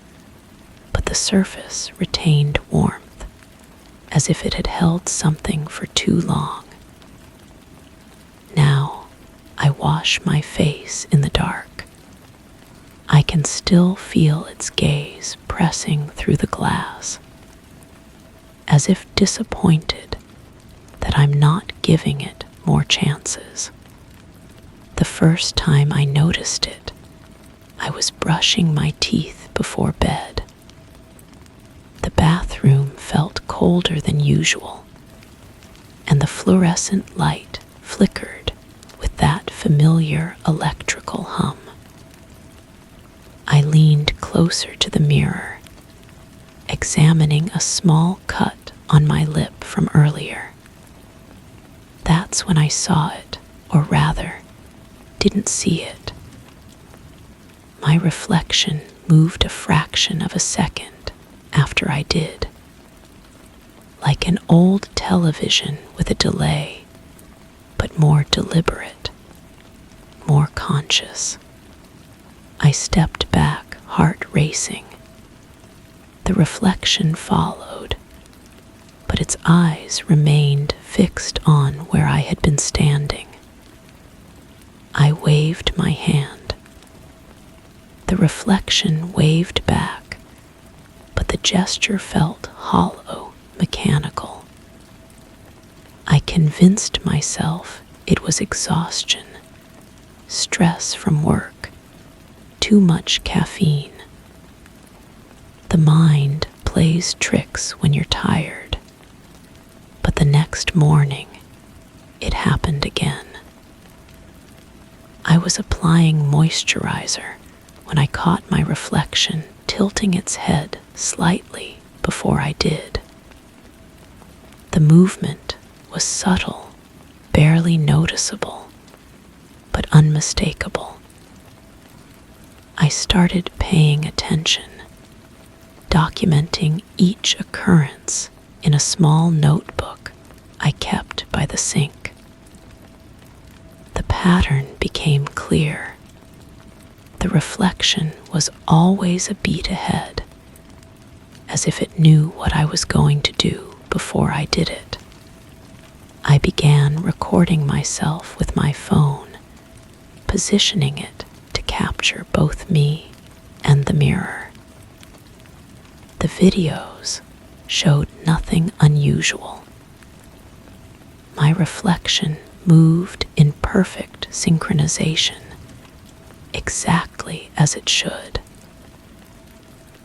but the surface retained warmth, as if it had held something for too long. Now I wash my face in the dark. I can still feel its gaze pressing through the glass, as if disappointed that I'm not giving it more chances. The first time I noticed it, I was brushing my teeth before bed. The bathroom felt colder than usual, and the fluorescent light flickered with that familiar electrical hum. I leaned closer to the mirror, examining a small cut on my lip from earlier. That's when I saw it, or rather, didn't see it. My reflection moved a fraction of a second after I did. Like an old television with a delay, but more deliberate, more conscious. I stepped back, heart racing. The reflection followed, but its eyes remained fixed on where I had been standing. I waved my hand. The reflection waved back, but the gesture felt hollow, mechanical. I convinced myself it was exhaustion, stress from work, too much caffeine. The mind plays tricks when you're tired, but the next morning, it happened again. I was applying moisturizer when I caught my reflection tilting its head slightly before I did. The movement was subtle, barely noticeable, but unmistakable. I started paying attention, documenting each occurrence in a small notebook I kept by the sink. The pattern became clear. The reflection was always a beat ahead, as if it knew what I was going to do before I did it. I began recording myself with my phone positioning it to capture both me and the mirror. The videos showed nothing unusual. My reflection moved in perfect synchronization, exactly as it should.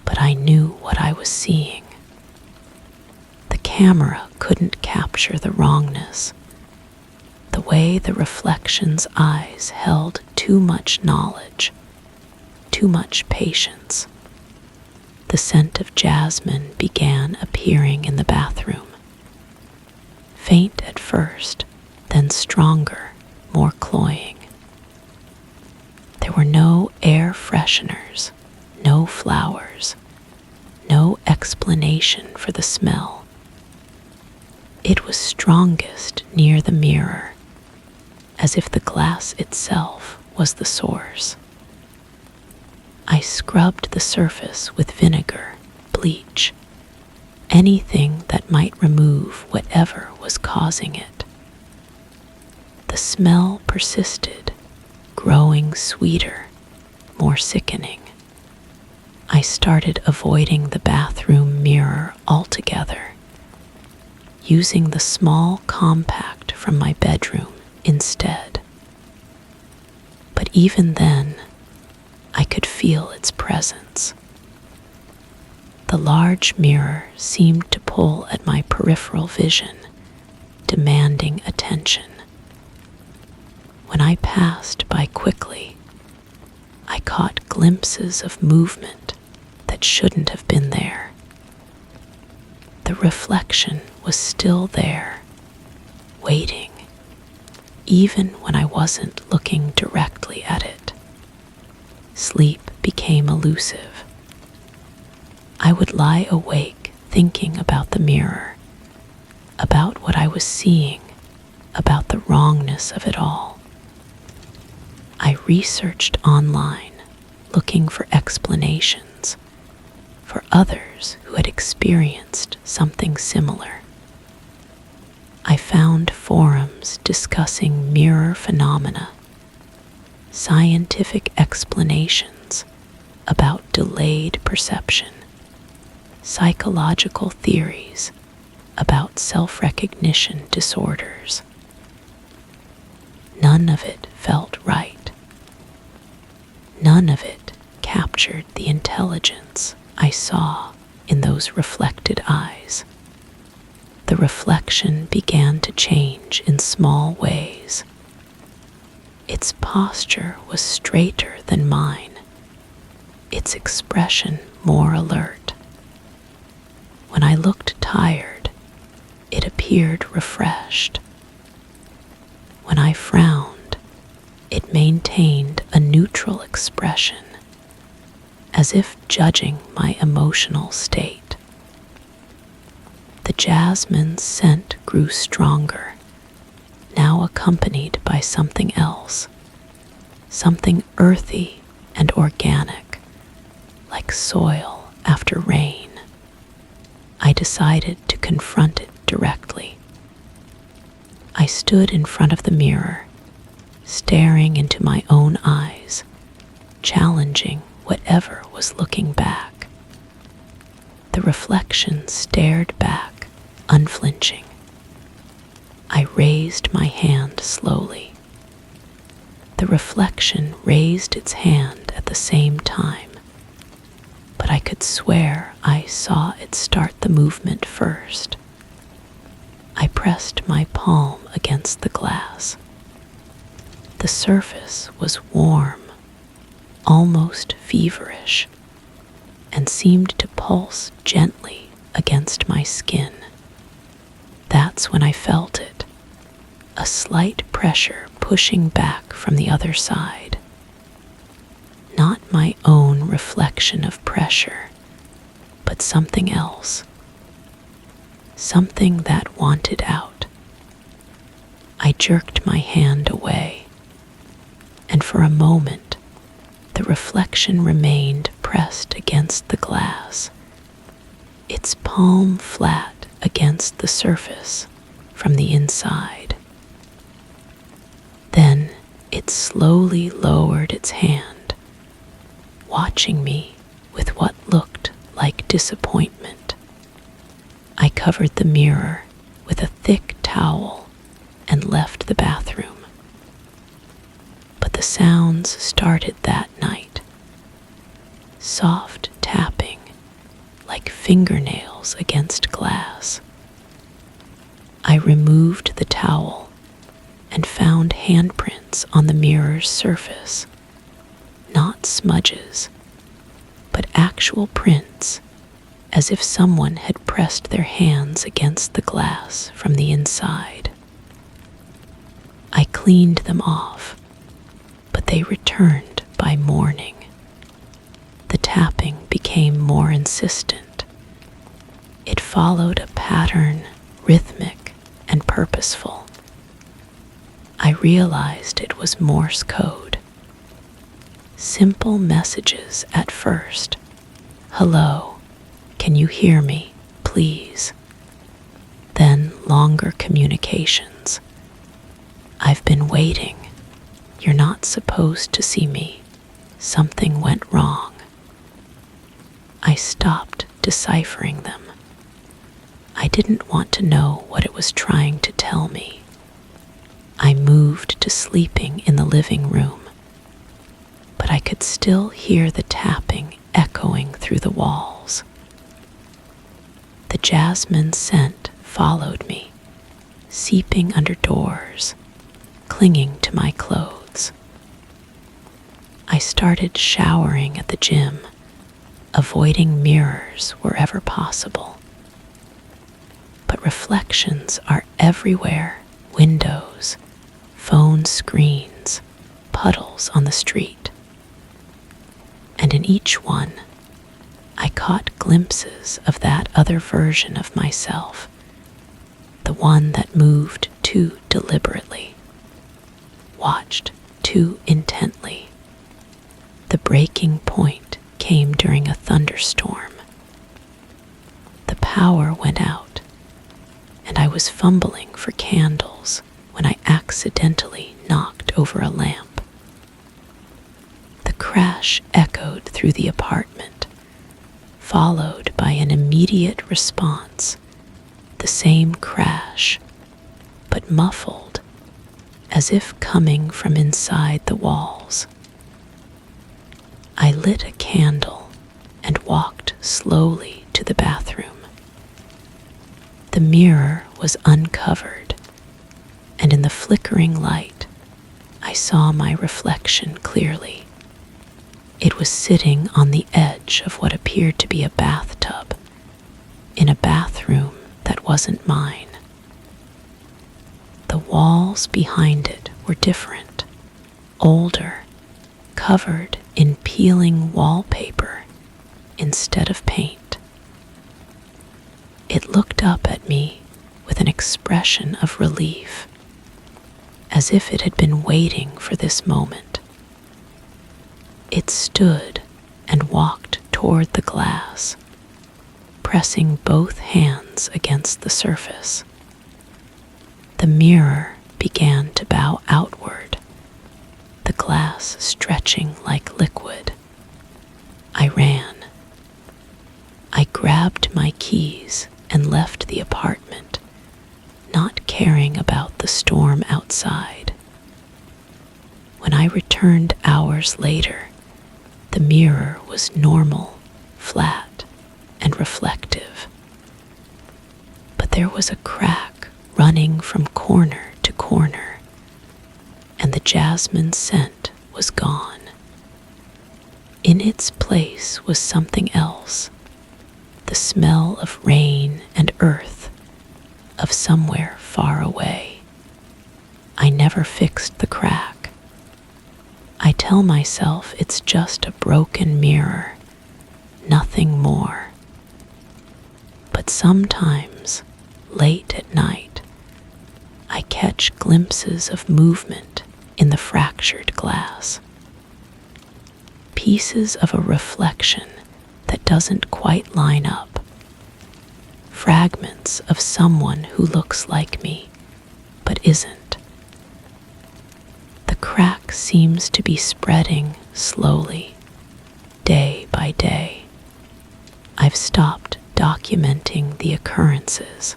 But I knew what I was seeing. The camera couldn't capture the wrongness. The way the reflection's eyes held too much knowledge, too much patience. The scent of jasmine began appearing in the bathroom. Faint at first, then stronger, more cloying. There were no air fresheners, no flowers, no explanation for the smell. It was strongest near the mirror, as if the glass itself was the source. I scrubbed the surface with vinegar, bleach, anything that might remove whatever was causing it. The smell persisted, growing sweeter, more sickening. I started avoiding the bathroom mirror altogether, using the small compact from my bedroom instead. But even then, I could feel its presence. The large mirror seemed to pull at my peripheral vision, demanding attention. When I passed by quickly, I caught glimpses of movement that shouldn't have been there. The reflection was still there, waiting, even when I wasn't looking directly at it. Sleep became elusive. I would lie awake thinking about the mirror, about what I was seeing, about the wrongness of it all. I researched online, looking for explanations, for others who had experienced something similar. I found forums discussing mirror phenomena, scientific explanations about delayed perception, psychological theories about self-recognition disorders. None of it felt right. None of it captured the intelligence I saw in those reflected eyes. The reflection began to change in small ways. Its posture was straighter than mine, its expression more alert. When I looked tired, it appeared refreshed. When I frowned, it maintained a neutral expression, as if judging my emotional state. The jasmine's scent grew stronger, now accompanied by something else, something earthy and organic, like soil after rain. I decided to confront it directly. I stood in front of the mirror, staring into my own eyes, challenging whatever was looking back. The reflection stared back, unflinching. I raised my hand slowly. The reflection raised its hand at the same time, but I could swear I saw it start the movement first. I pressed my palm against the glass. The surface was warm, almost feverish, and seemed to pulse gently against my skin. That's when I felt it, a slight pressure pushing back from the other side. Not my own reflection of pressure, but something else. Something that wanted out. I jerked my hand away, and for a moment, the reflection remained pressed against the glass, its palm flat against the surface from the inside. Then it It slowly lowered its hand, watching me with what looked like disappointment. I covered the mirror with a thick towel and left the bathroom. But the sounds started that night. Soft tapping, like fingernails against glass. I removed the towel and found handprints on the mirror's surface. Not smudges, but actual prints, as if someone had pressed their hands against the glass from the inside. I cleaned them off, but they returned by morning. The tapping became more insistent. It followed a pattern, rhythmic and purposeful. I realized it was Morse code. Simple messages at first. Hello, can you hear me, please? Then longer communications. I've been waiting. You're not supposed to see me. Something went wrong. I stopped deciphering them. I didn't want to know what it was trying to tell me. I moved to sleeping in the living room, but I could still hear the tapping echoing through the walls. The jasmine scent followed me, seeping under doors, clinging to my clothes. I started showering at the gym, avoiding mirrors wherever possible. But reflections are everywhere. Windows, phone screens, puddles on the street. And in each one, I caught glimpses of that other version of myself, the one that moved too deliberately, watched too intently. The breaking point came during a thunderstorm. The power went out, and I was fumbling for candles when I accidentally knocked over a lamp. The crash echoed through the apartment, followed by an immediate response, the same crash, but muffled, as if coming from inside the walls. I lit a candle and walked slowly to the bathroom. The mirror was uncovered, and in the flickering light, I saw my reflection clearly. It was sitting on the edge of what appeared to be a bathtub, in a bathroom that wasn't mine. The walls behind it were different, older, covered in peeling wallpaper instead of paint. It looked up at me with an expression of relief, as if it had been waiting for this moment. It stood and walked toward the glass, pressing both hands against the surface. The mirror began to bow outward, the glass stretching like liquid. I ran. I grabbed my keys and left the apartment, not caring about the storm outside. When I returned hours later, the mirror was normal, flat, and reflective. But there was a crack running from corner to corner, and the jasmine scent was gone. In its place was something else, the smell of rain and earth, of somewhere far away. I never fixed the crack. I tell myself it's just a broken mirror, nothing more. But sometimes, late at night, I catch glimpses of movement in the fractured glass. Pieces of a reflection that doesn't quite line up. Fragments of someone who looks like me, but isn't. The crack seems to be spreading slowly, day by day. I've stopped documenting the occurrences.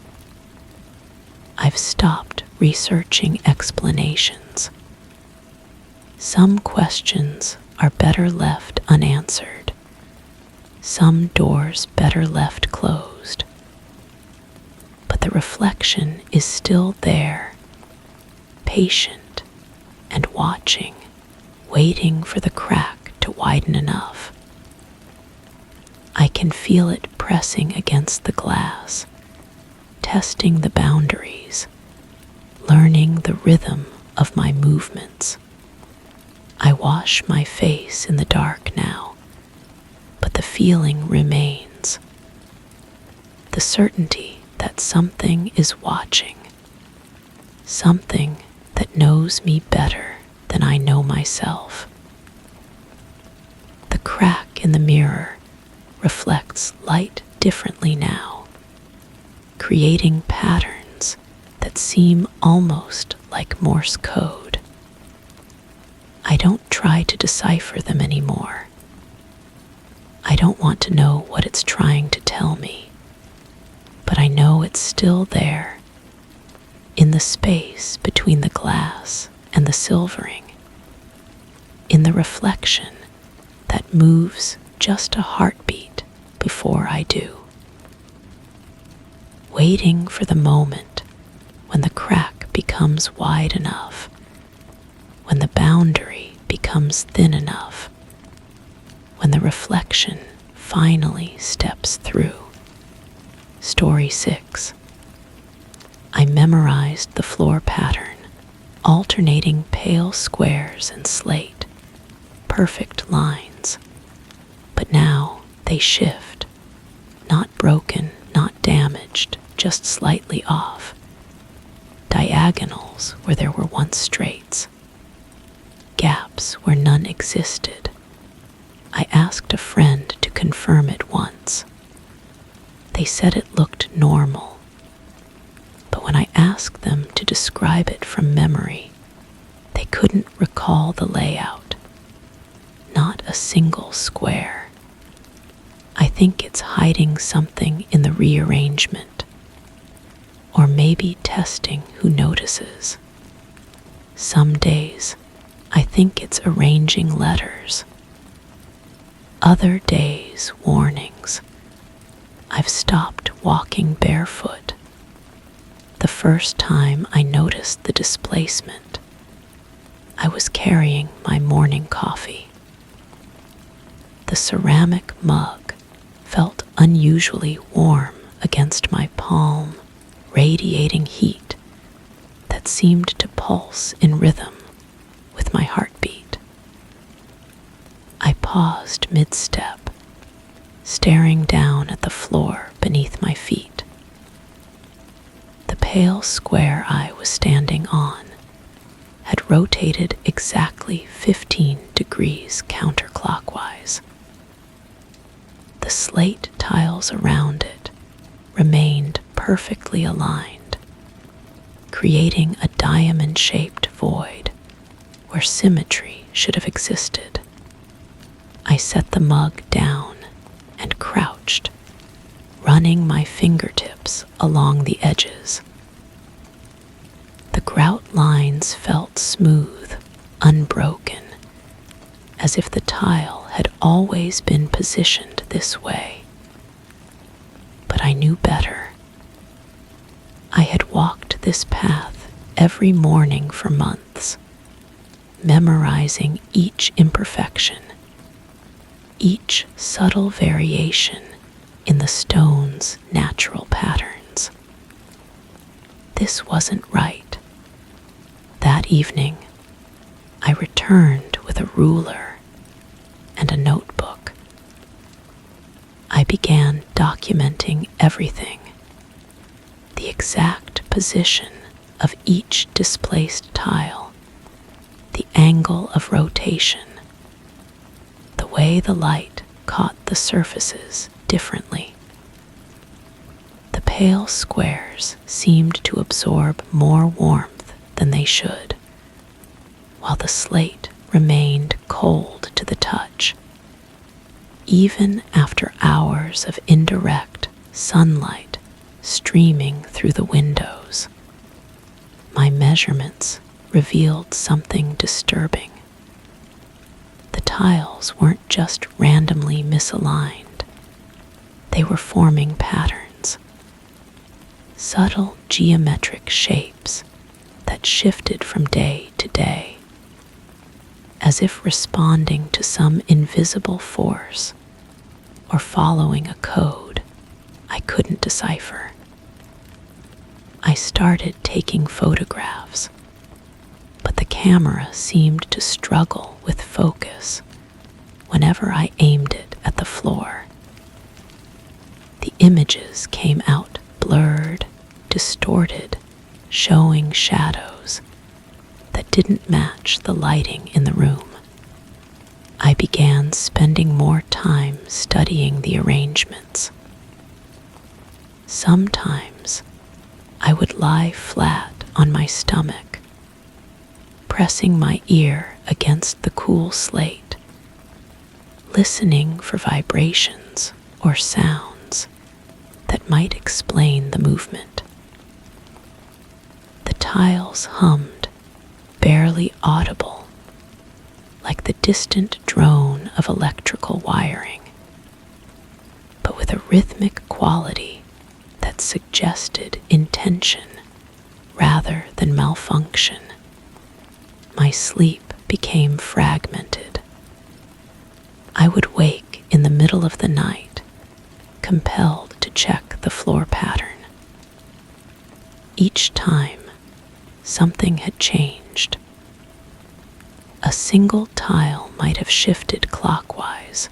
I've stopped researching explanations. Some questions are better left unanswered. Some doors better left closed. But the reflection is still there, patient and watching, waiting for the crack to widen enough. I can feel it pressing against the glass, testing the boundaries, learning the rhythm of my movements. I wash my face in the dark now, but the feeling remains. The certainty that something is watching, something that knows me better than I know myself. The crack in the mirror reflects light differently now, creating patterns that seem almost like Morse code. I don't try to decipher them anymore. I don't want to know what it's trying to tell me, but I know it's still there, in the space between the glass and the silvering, in the reflection that moves just a heartbeat before I do. Waiting for the moment when the crack becomes wide enough, when the boundary becomes thin enough, when the reflection finally steps through. Story 6. I memorized the floor pattern, alternating pale squares and slate, perfect lines. But now they shift, not broken, not damaged, just slightly off. Diagonals where there were once straights, gaps where none existed. I asked a friend to confirm it once. They said it looked normal, but when I asked them to describe it from memory, they couldn't recall the layout. Not a single square. I think it's hiding something in the rearrangement, or maybe testing who notices. Some days, I think it's arranging letters. Other days, warnings. I've stopped walking barefoot. The first time I noticed the displacement, I was carrying my morning coffee. The ceramic mug felt unusually warm against my palm, radiating heat that seemed to pulse in rhythm with my heartbeat. I paused mid-step, staring down at the floor beneath my feet. The pale square I was standing on had rotated exactly 15 degrees counterclockwise. The slate tiles around it remained perfectly aligned, creating a diamond-shaped void where symmetry should have existed. I set the mug down and crouched, running my fingertips along the edges. The grout lines felt smooth, unbroken, as if the tile had always been positioned this way. But I knew better. I had walked this path every morning for months, memorizing each imperfection, each subtle variation in the stone's natural patterns. This wasn't right. That evening, I returned with a ruler and a notebook. I began documenting everything, the exact position of each displaced tile, the angle of rotation, the way the light caught the surfaces differently. The pale squares seemed to absorb more warmth than they should, while the slate remained cold to the touch. Even after hours of indirect sunlight streaming through the windows, my measurements revealed something disturbing. The tiles weren't just randomly misaligned, they were forming patterns, subtle geometric shapes that shifted from day to day, as if responding to some invisible force or following a code I couldn't decipher. I started taking photographs, but the camera seemed to struggle with focus whenever I aimed it at the floor. The images came out blurred, distorted, showing shadows that didn't match the lighting in the room. I began spending more time studying the arrangements. Sometimes I would lie flat on my stomach, pressing my ear against the cool slate, listening for vibrations or sounds that might explain the movement. The tiles hummed, barely audible, like the distant drone of electrical wiring, but with a rhythmic quality that suggested intention rather than malfunction. My sleep became fragmented. I would wake in the middle of the night, compelled to check the floor pattern. Each time, something had changed. A single tile might have shifted clockwise,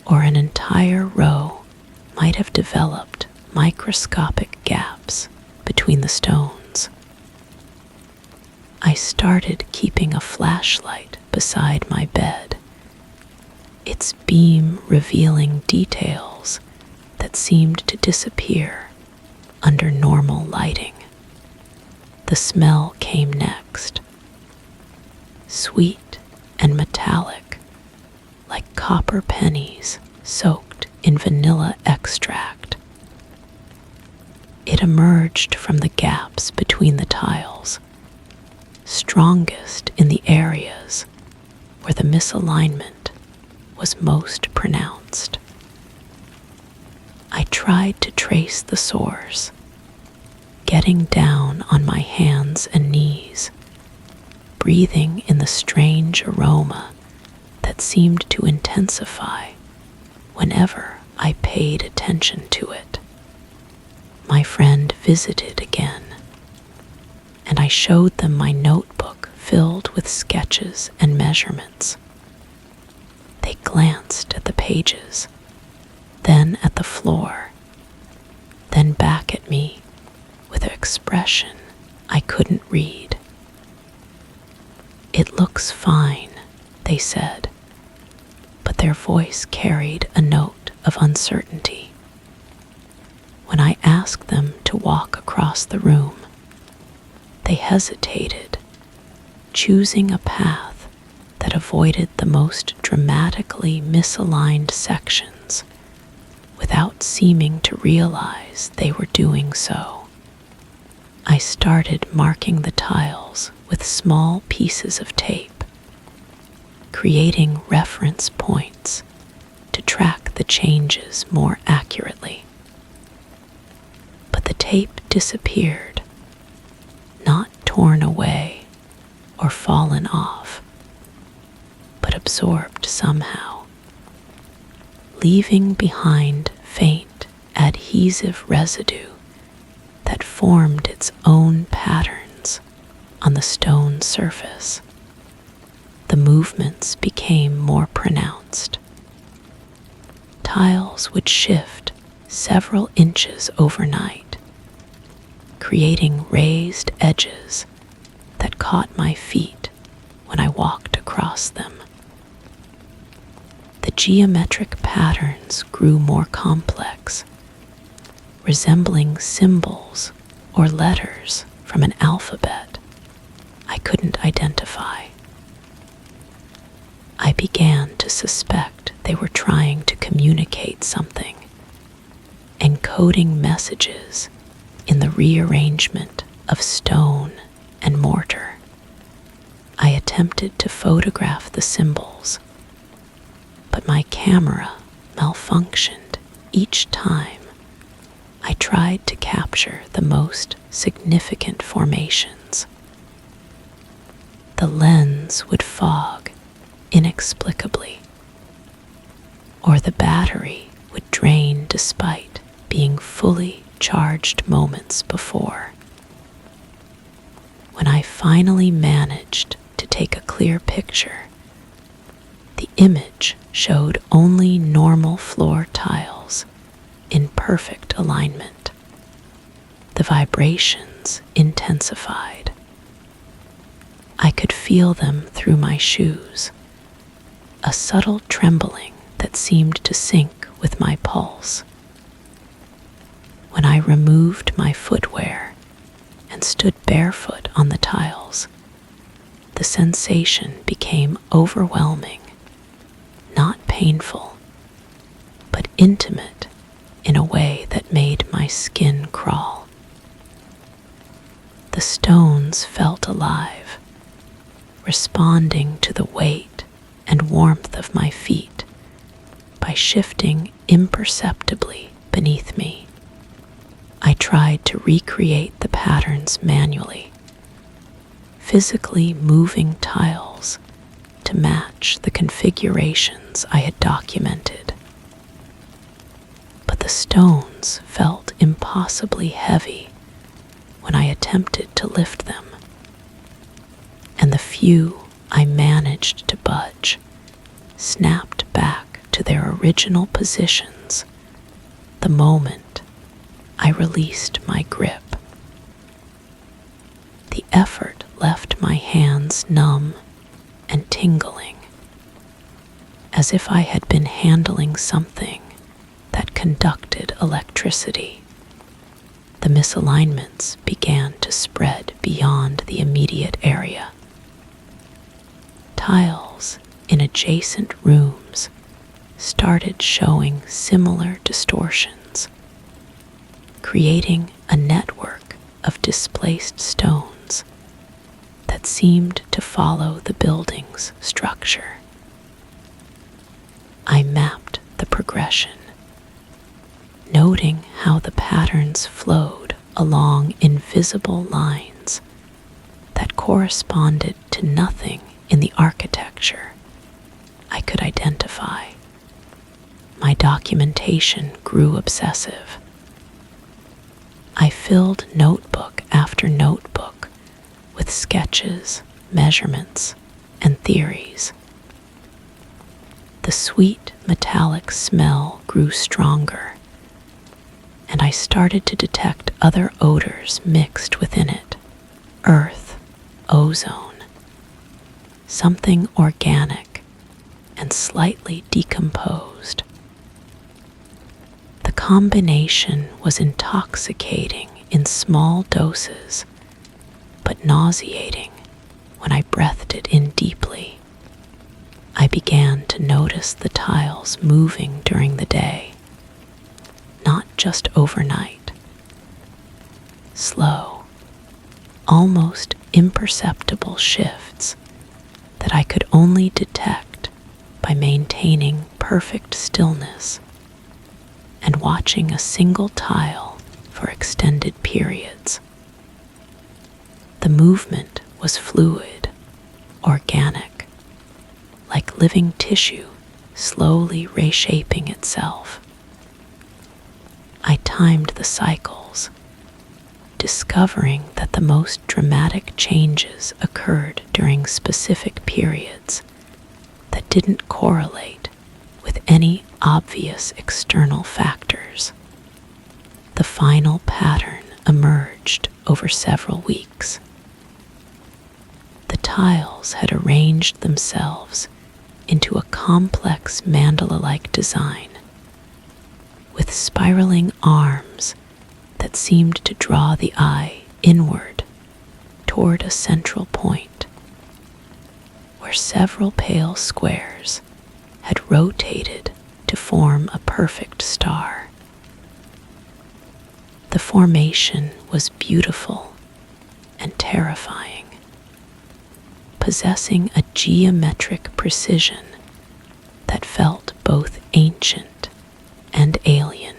or an entire row might have developed microscopic gaps between the stones. I started keeping a flashlight beside my bed, its beam revealing details that seemed to disappear under normal lighting. The smell came next, sweet and metallic, like copper pennies soaked in vanilla extract. It emerged from the gaps between the tiles, strongest in the areas where the misalignment was most pronounced. I tried to trace the source, getting down on my hands and knees, breathing in the strange aroma that seemed to intensify whenever I paid attention to it. My friend visited again, and I showed them my notebook filled with sketches and measurements. They glanced at the pages, then at the floor, then back at me with an expression I couldn't read. "It looks fine," they said, but their voice carried a note of uncertainty. When I asked them to walk across the room, they hesitated, choosing a path that avoided the most dramatically misaligned sections without seeming to realize they were doing so. I started marking the tiles with small pieces of tape, creating reference points to track the changes more accurately. But the tape disappeared, not torn away or fallen off, but absorbed somehow, leaving behind faint adhesive residue that formed its own patterns on the stone surface. The movements became more pronounced. Tiles would shift several inches overnight, creating raised edges that caught my feet when I walked across them. The geometric patterns grew more complex, resembling symbols or letters from an alphabet I couldn't identify. I began to suspect they were trying to communicate something, encoding messages in the rearrangement of stone and mortar. I attempted to photograph the symbols, but my camera malfunctioned each time I tried to capture the most significant formations. The lens would fog inexplicably, or the battery would drain despite being fully charged moments before. When I finally managed to take a clear picture, the image showed only normal floor tiles in perfect alignment. The vibrations intensified. I could feel them through my shoes, a subtle trembling that seemed to sync with my pulse. When I removed my footwear and stood barefoot on the tiles, the sensation became overwhelming, not painful, but intimate in a way that made my skin crawl. The stones felt alive, responding to the weight and warmth of my feet by shifting imperceptibly beneath me. I tried to recreate the patterns manually, physically moving tiles to match the configurations I had documented. But the stones felt impossibly heavy when I attempted to lift them, and the few I managed to budge snapped back to their original positions the moment I released my grip. The effort left my hands numb and tingling, as if I had been handling something that conducted electricity. The misalignments began to spread beyond the immediate area. Tiles in adjacent rooms started showing similar distortions, creating a network of displaced stones that seemed to follow the building's structure. I mapped the progression, noting how the patterns flowed along invisible lines that corresponded to nothing in the architecture I could identify. My documentation grew obsessive. I filled notebook after notebook with sketches, measurements, and theories. The sweet metallic smell grew stronger, and I started to detect other odors mixed within it: earth, ozone, something organic and slightly decomposed. The combination was intoxicating in small doses, but nauseating when I breathed it in deeply. I began to notice the tiles moving during the day, not just overnight. Slow, almost imperceptible shifts that I could only detect by maintaining perfect stillness and watching a single tile for extended periods. The movement was fluid, organic, like living tissue slowly reshaping itself. I timed the cycles, discovering that the most dramatic changes occurred during specific periods that didn't correlate with any obvious external factors. The final pattern emerged over several weeks. The tiles had arranged themselves into a complex mandala-like design, with spiraling arms that seemed to draw the eye inward toward a central point where several pale squares had rotated to form a perfect star. The formation was beautiful and terrifying, possessing a geometric precision that felt both ancient and alien.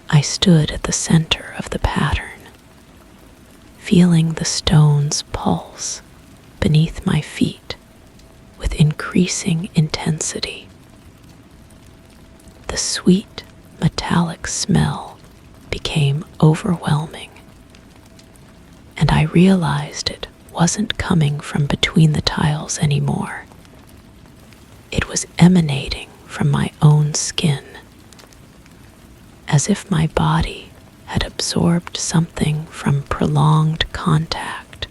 I stood at the center of the pattern, feeling the stones pulse beneath my feet with increasing intensity. The sweet, metallic smell became overwhelming, and I realized it wasn't coming from between the tiles anymore. It was emanating from my own skin, as if my body had absorbed something from prolonged contact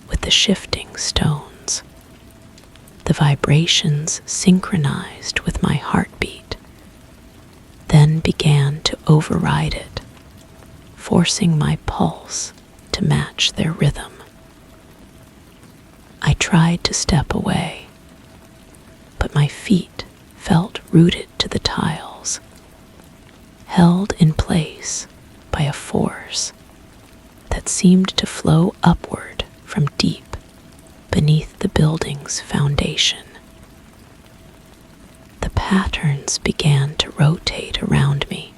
with the shifting stones. The vibrations synchronized with my heartbeat, then began to override it, forcing my pulse to match their rhythm. I tried to step away, but my feet felt rooted to the tiles, held in place by a force that seemed to flow upward from deep beneath the building's foundation. The patterns began to rotate around me,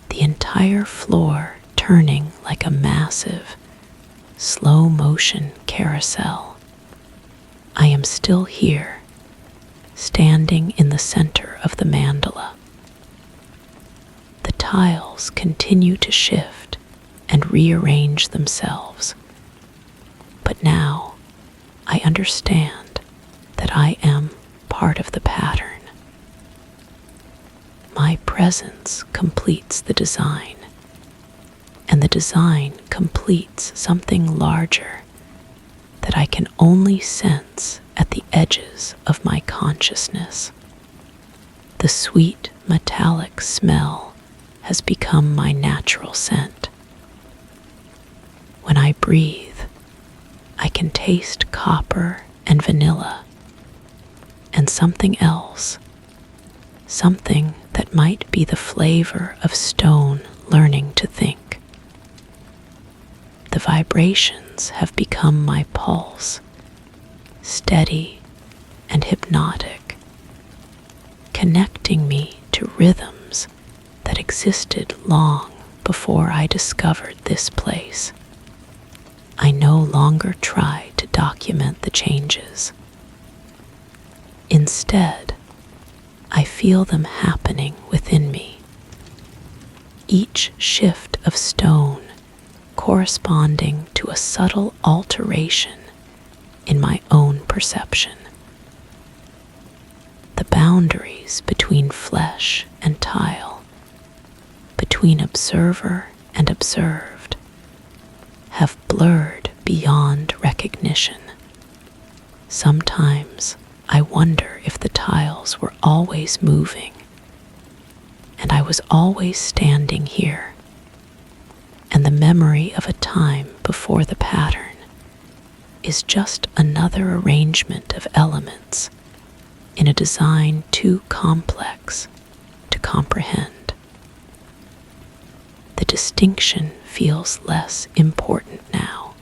the entire floor turning like a massive, slow-motion carousel. I am still here, standing in the center of the mandala. The tiles continue to shift and rearrange themselves, but now I understand that I am part of the pattern. My presence completes the design, and the design completes something larger that I can only sense at the edges of my consciousness. The sweet metallic smell has become my natural scent. When I breathe, I can taste copper and vanilla, and something else, something that might be the flavor of stone learning to think. The vibrations have become my pulse, steady and hypnotic, connecting me to rhythms that existed long before I discovered this place. I no longer try to document the changes. Instead, I feel them happening within me, each shift of stone corresponding to a subtle alteration in my own perception. The boundaries between flesh and tile, between observer and observed, have blurred beyond recognition. Sometimes I wonder if the tiles were always moving, and I was always standing here, and the memory of a time before the pattern is just another arrangement of elements in a design too complex to comprehend. The distinction feels less important now.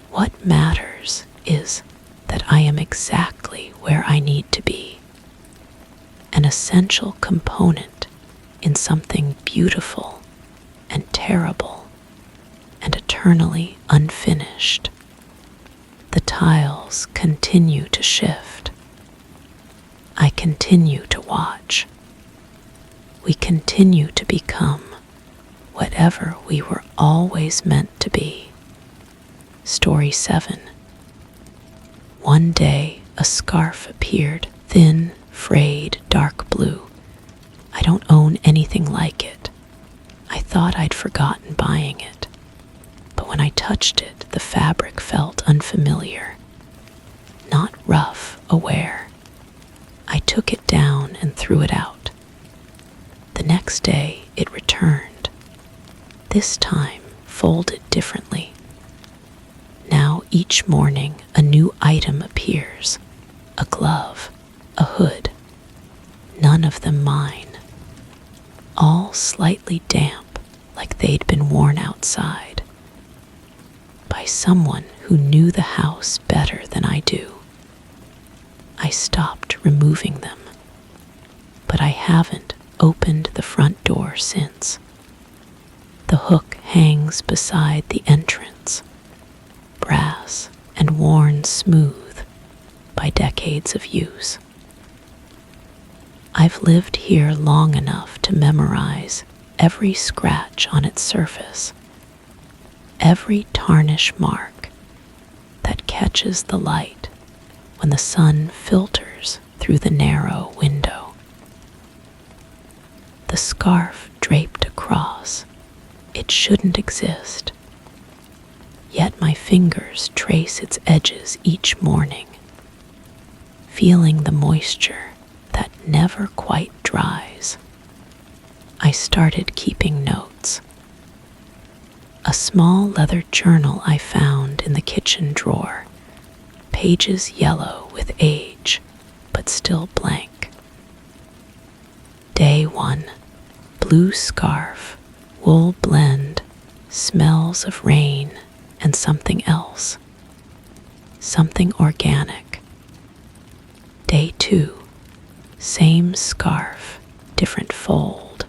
What matters is that I am exactly where I need to be, an essential component in something beautiful and terrible and eternally unfinished. The tiles continue to shift. I continue to watch. We continue to become whatever we were always meant to be. Story 7. One day, a scarf appeared, thin, frayed, dark blue. I don't own anything like it. I thought I'd forgotten buying it, but when I touched it, the fabric felt unfamiliar, not rough, aware. I took it down and threw it out. The next day, it returned, this time unfolded differently. Now each morning a new item appears, a glove, a hood, none of them mine, all slightly damp like they'd been worn outside by someone who knew the house better than I do. I stopped removing them, but I haven't opened the front door since. The hook hangs beside the entrance, brass and worn smooth by decades of use. I've lived here long enough to memorize every scratch on its surface, every tarnish mark that catches the light when the sun filters through the narrow window. The scarf draped across, it shouldn't exist, yet my fingers trace its edges each morning, feeling the moisture that never quite dries. I started keeping notes. A small leather journal I found in the kitchen drawer, pages yellow with age, but still blank. Day 1, blue scarf, wool blend, smells of rain and something else, something organic. Day 2, same scarf, different fold.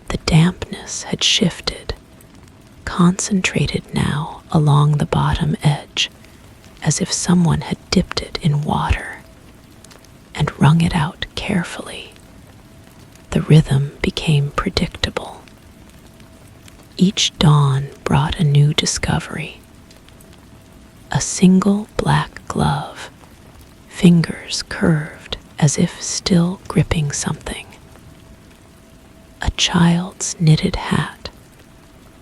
The dampness had shifted, concentrated now along the bottom edge, as if someone had dipped it in water and wrung it out carefully. The rhythm became predictable. Each dawn brought a new discovery. A single black glove, fingers curved as if still gripping something. A child's knitted hat,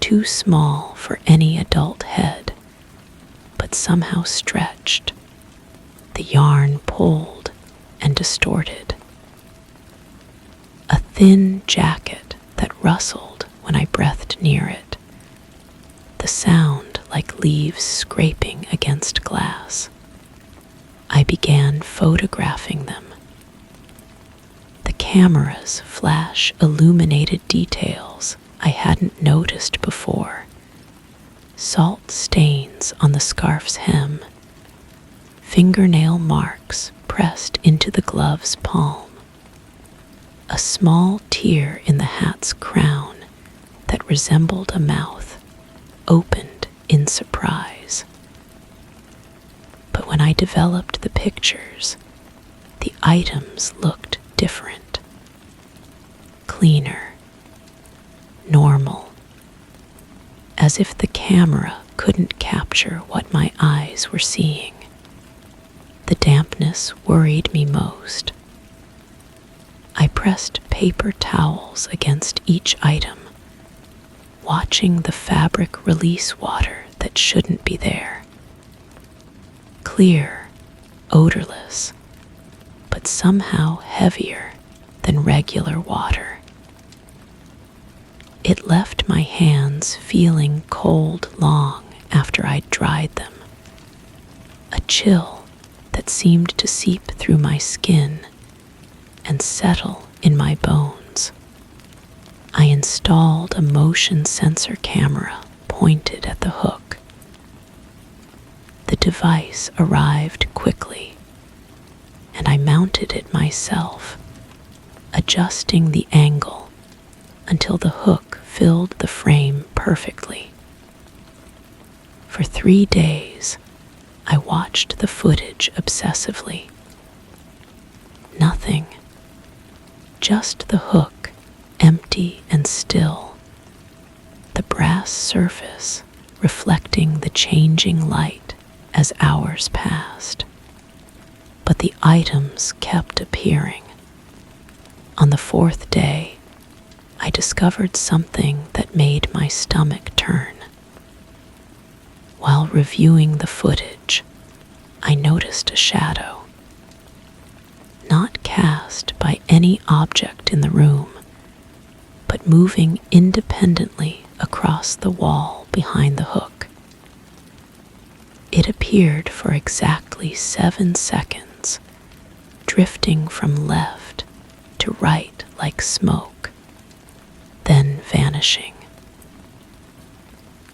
too small for any adult head, but somehow stretched, the yarn pulled and distorted. A thin jacket that rustled when I breathed near it, the sound like leaves scraping against glass. I began photographing them. The cameras flash illuminated details I hadn't noticed before. Salt stains on the scarf's hem, fingernail marks pressed into the glove's palm, a small tear in the hat's crown that resembled a mouth, opened in surprise. But when I developed the pictures, the items looked different, cleaner, normal, as if the camera couldn't capture what my eyes were seeing. The dampness worried me most. I pressed paper towels against each item, watching the fabric release water that shouldn't be there. Clear, odorless, but somehow heavier than regular water. It left my hands feeling cold long after I'd dried them, a chill that seemed to seep through my skin and settle in my bones. I installed a motion sensor camera pointed at the hook. The device arrived quickly, and I mounted it myself, adjusting the angle until the hook filled the frame perfectly. For 3 days, I watched the footage obsessively. Nothing, just the hook, empty and still, the brass surface reflecting the changing light as hours passed. But the items kept appearing. On the 4th day, I discovered something that made my stomach turn. While reviewing the footage, I noticed a shadow, not cast by any object in the room, but moving independently across the wall behind the hook. It appeared for exactly 7 seconds, drifting from left to right like smoke, then vanishing.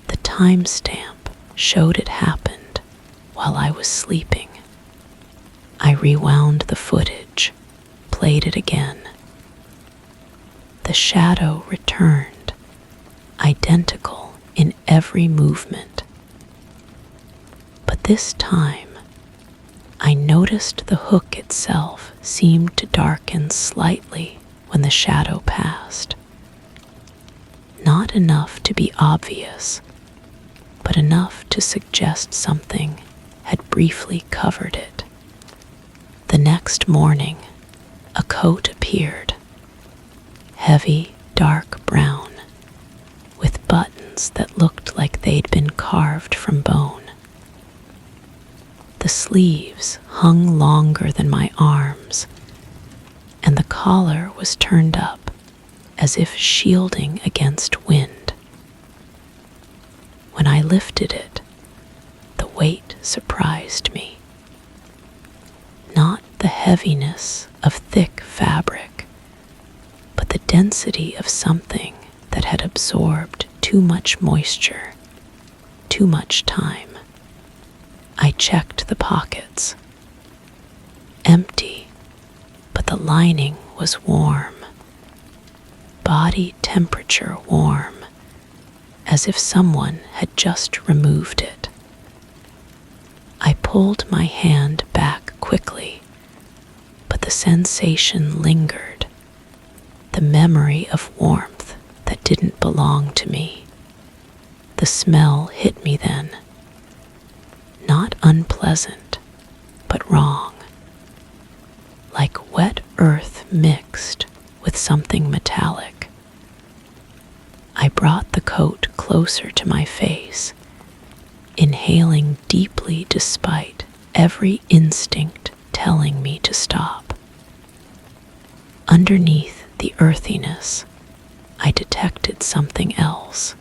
The timestamp showed it happened while I was sleeping. I rewound the footage, played it again. The shadow returned, identical in every movement. But this time, I noticed the hook itself seemed to darken slightly when the shadow passed. Not enough to be obvious, but enough to suggest something had briefly covered it. The next morning, a coat appeared, heavy, dark brown, with buttons that looked like they'd been carved from bone. The sleeves hung longer than my arms, and the collar was turned up as if shielding against wind. When I lifted it, the weight surprised me. Not the heaviness of thick fabric, but the density of something that had absorbed too much moisture, too much time. I checked the pockets. Empty, but the lining was warm. Body temperature warm, as if someone had just removed it. I pulled my hand back quickly, but the sensation lingered, the memory of warmth that didn't belong to me. The smell hit me then. Not unpleasant, but wrong. Like wet earth mixed with something metallic. I brought the coat closer to my face, inhaling deeply despite every instinct telling me to stop. Underneath the earthiness, I detected something else.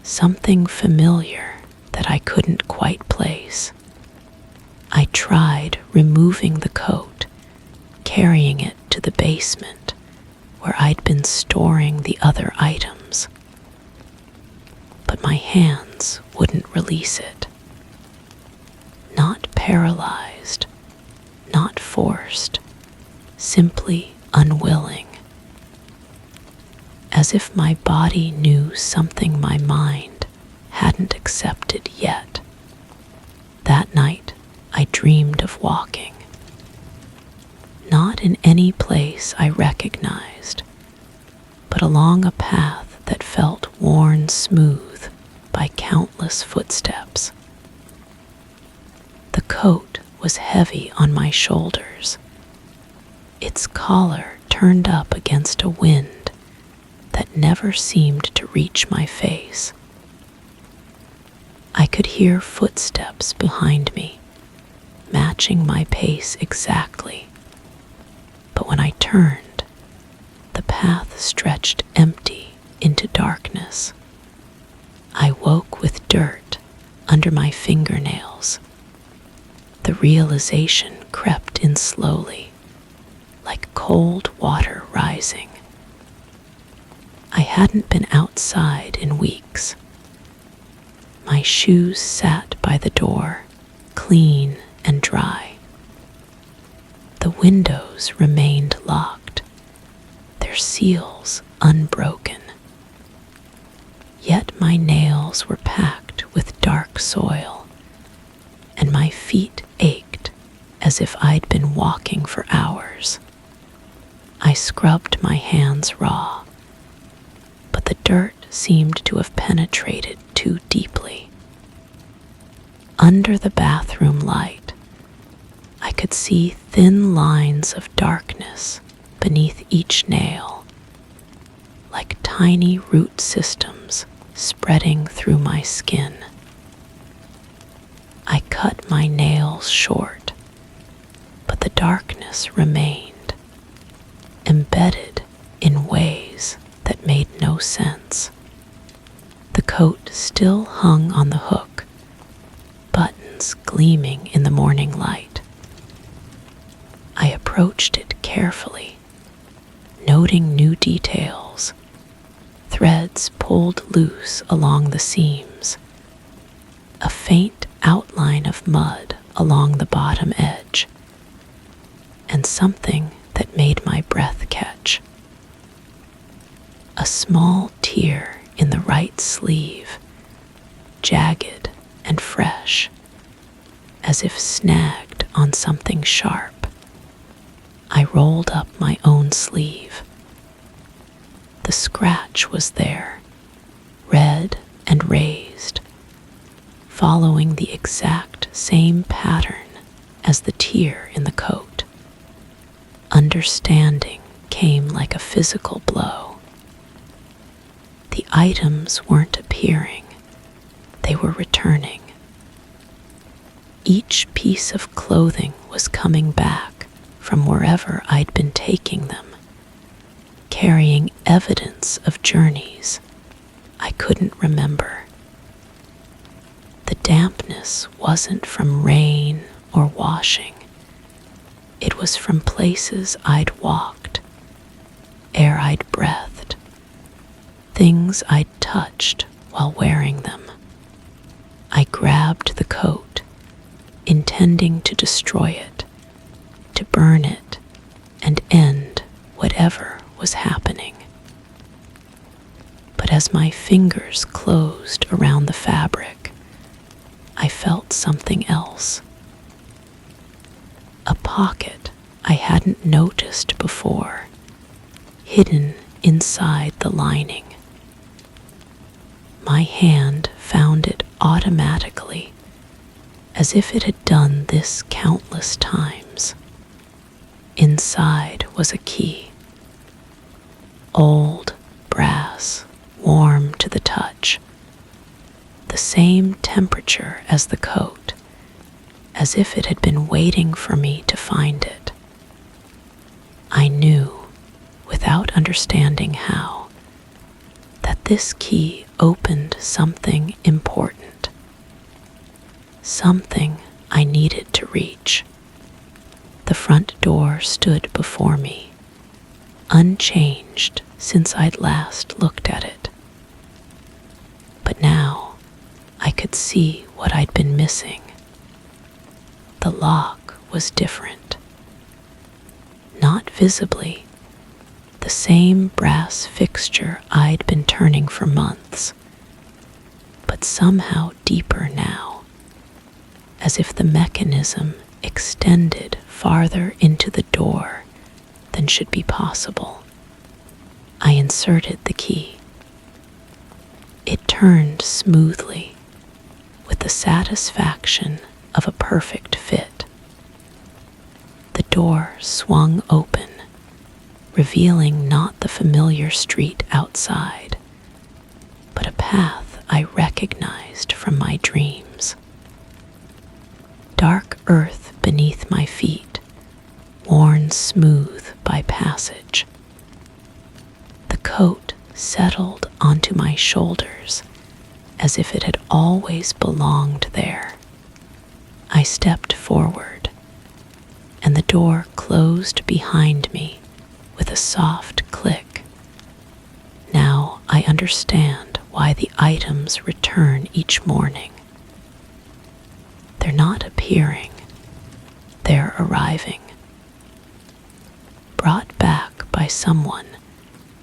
Something familiar that I couldn't quite place. I tried removing the coat, carrying it to the basement where I'd been storing the other items. But my hands wouldn't release it. Not paralyzed, not forced, simply unwilling. As if my body knew something my mind hadn't accepted yet. That night, I dreamed of walking. Not in any place I recognized, but along a path that felt worn smooth by countless footsteps. The coat was heavy on my shoulders, its collar turned up against a wind that never seemed to reach my face. I could hear footsteps behind me, matching my pace exactly. But when I turned, the path stretched empty into darkness. I woke with dirt under my fingernails. The realization crept in slowly, like cold water rising. I hadn't been outside in weeks. My shoes sat by the door, clean and dry. The windows remained locked, their seals unbroken. Yet my nails were packed with dark soil, and my feet ached as if I'd been walking for hours. I scrubbed my hands raw, but the dirt seemed to have penetrated too deeply. Under the bathroom light, I could see thin lines of darkness beneath each nail, like tiny root systems spreading through my skin. I cut my nails short, but the darkness remained, embedded in ways that made no sense. still hung on the hook, buttons gleaming in the morning light. I approached it carefully, noting new details, threads pulled loose along the seams, a faint outline of mud along the bottom edge, and something that made my breath catch. A small tear in the right sleeve, jagged and fresh, as if snagged on something sharp. I rolled up my own sleeve. The scratch was there, red and raised, following the exact same pattern as the tear in the coat. Understanding came like a physical blow. The items weren't appearing, they were returning. Each piece of clothing was coming back from wherever I'd been taking them, carrying evidence of journeys I couldn't remember. The dampness wasn't from rain or washing. It was from places I'd walked, air I'd breathed, things I'd touched while wearing them. I grabbed the coat, intending to destroy it, to burn it, and end whatever was happening. But as my fingers closed around the fabric, I felt something else. A pocket I hadn't noticed before, hidden inside the lining. My hand found it automatically, as if it had done this countless times. Inside was a key. Old brass, warm to the touch. The same temperature as the coat, as if it had been waiting for me to find it. I knew, without understanding how, that this key opened something important, something I needed to reach. The front door stood before me, unchanged since I'd last looked at it. But now I could see what I'd been missing. The lock was different. Not visibly, the same brass fixture I'd been turning for months, but somehow deeper now, as if the mechanism extended farther into the door than should be possible. I inserted the key. It turned smoothly, with the satisfaction of a perfect fit. The door swung open, revealing not the familiar street outside, but a path I recognized from my dreams. Dark earth beneath my feet, worn smooth by passage. The coat settled onto my shoulders as if it had always belonged there. I stepped forward, and the door closed behind me with a soft click. Now I understand why the items return each morning. They're not appearing, they're arriving. Brought back by someone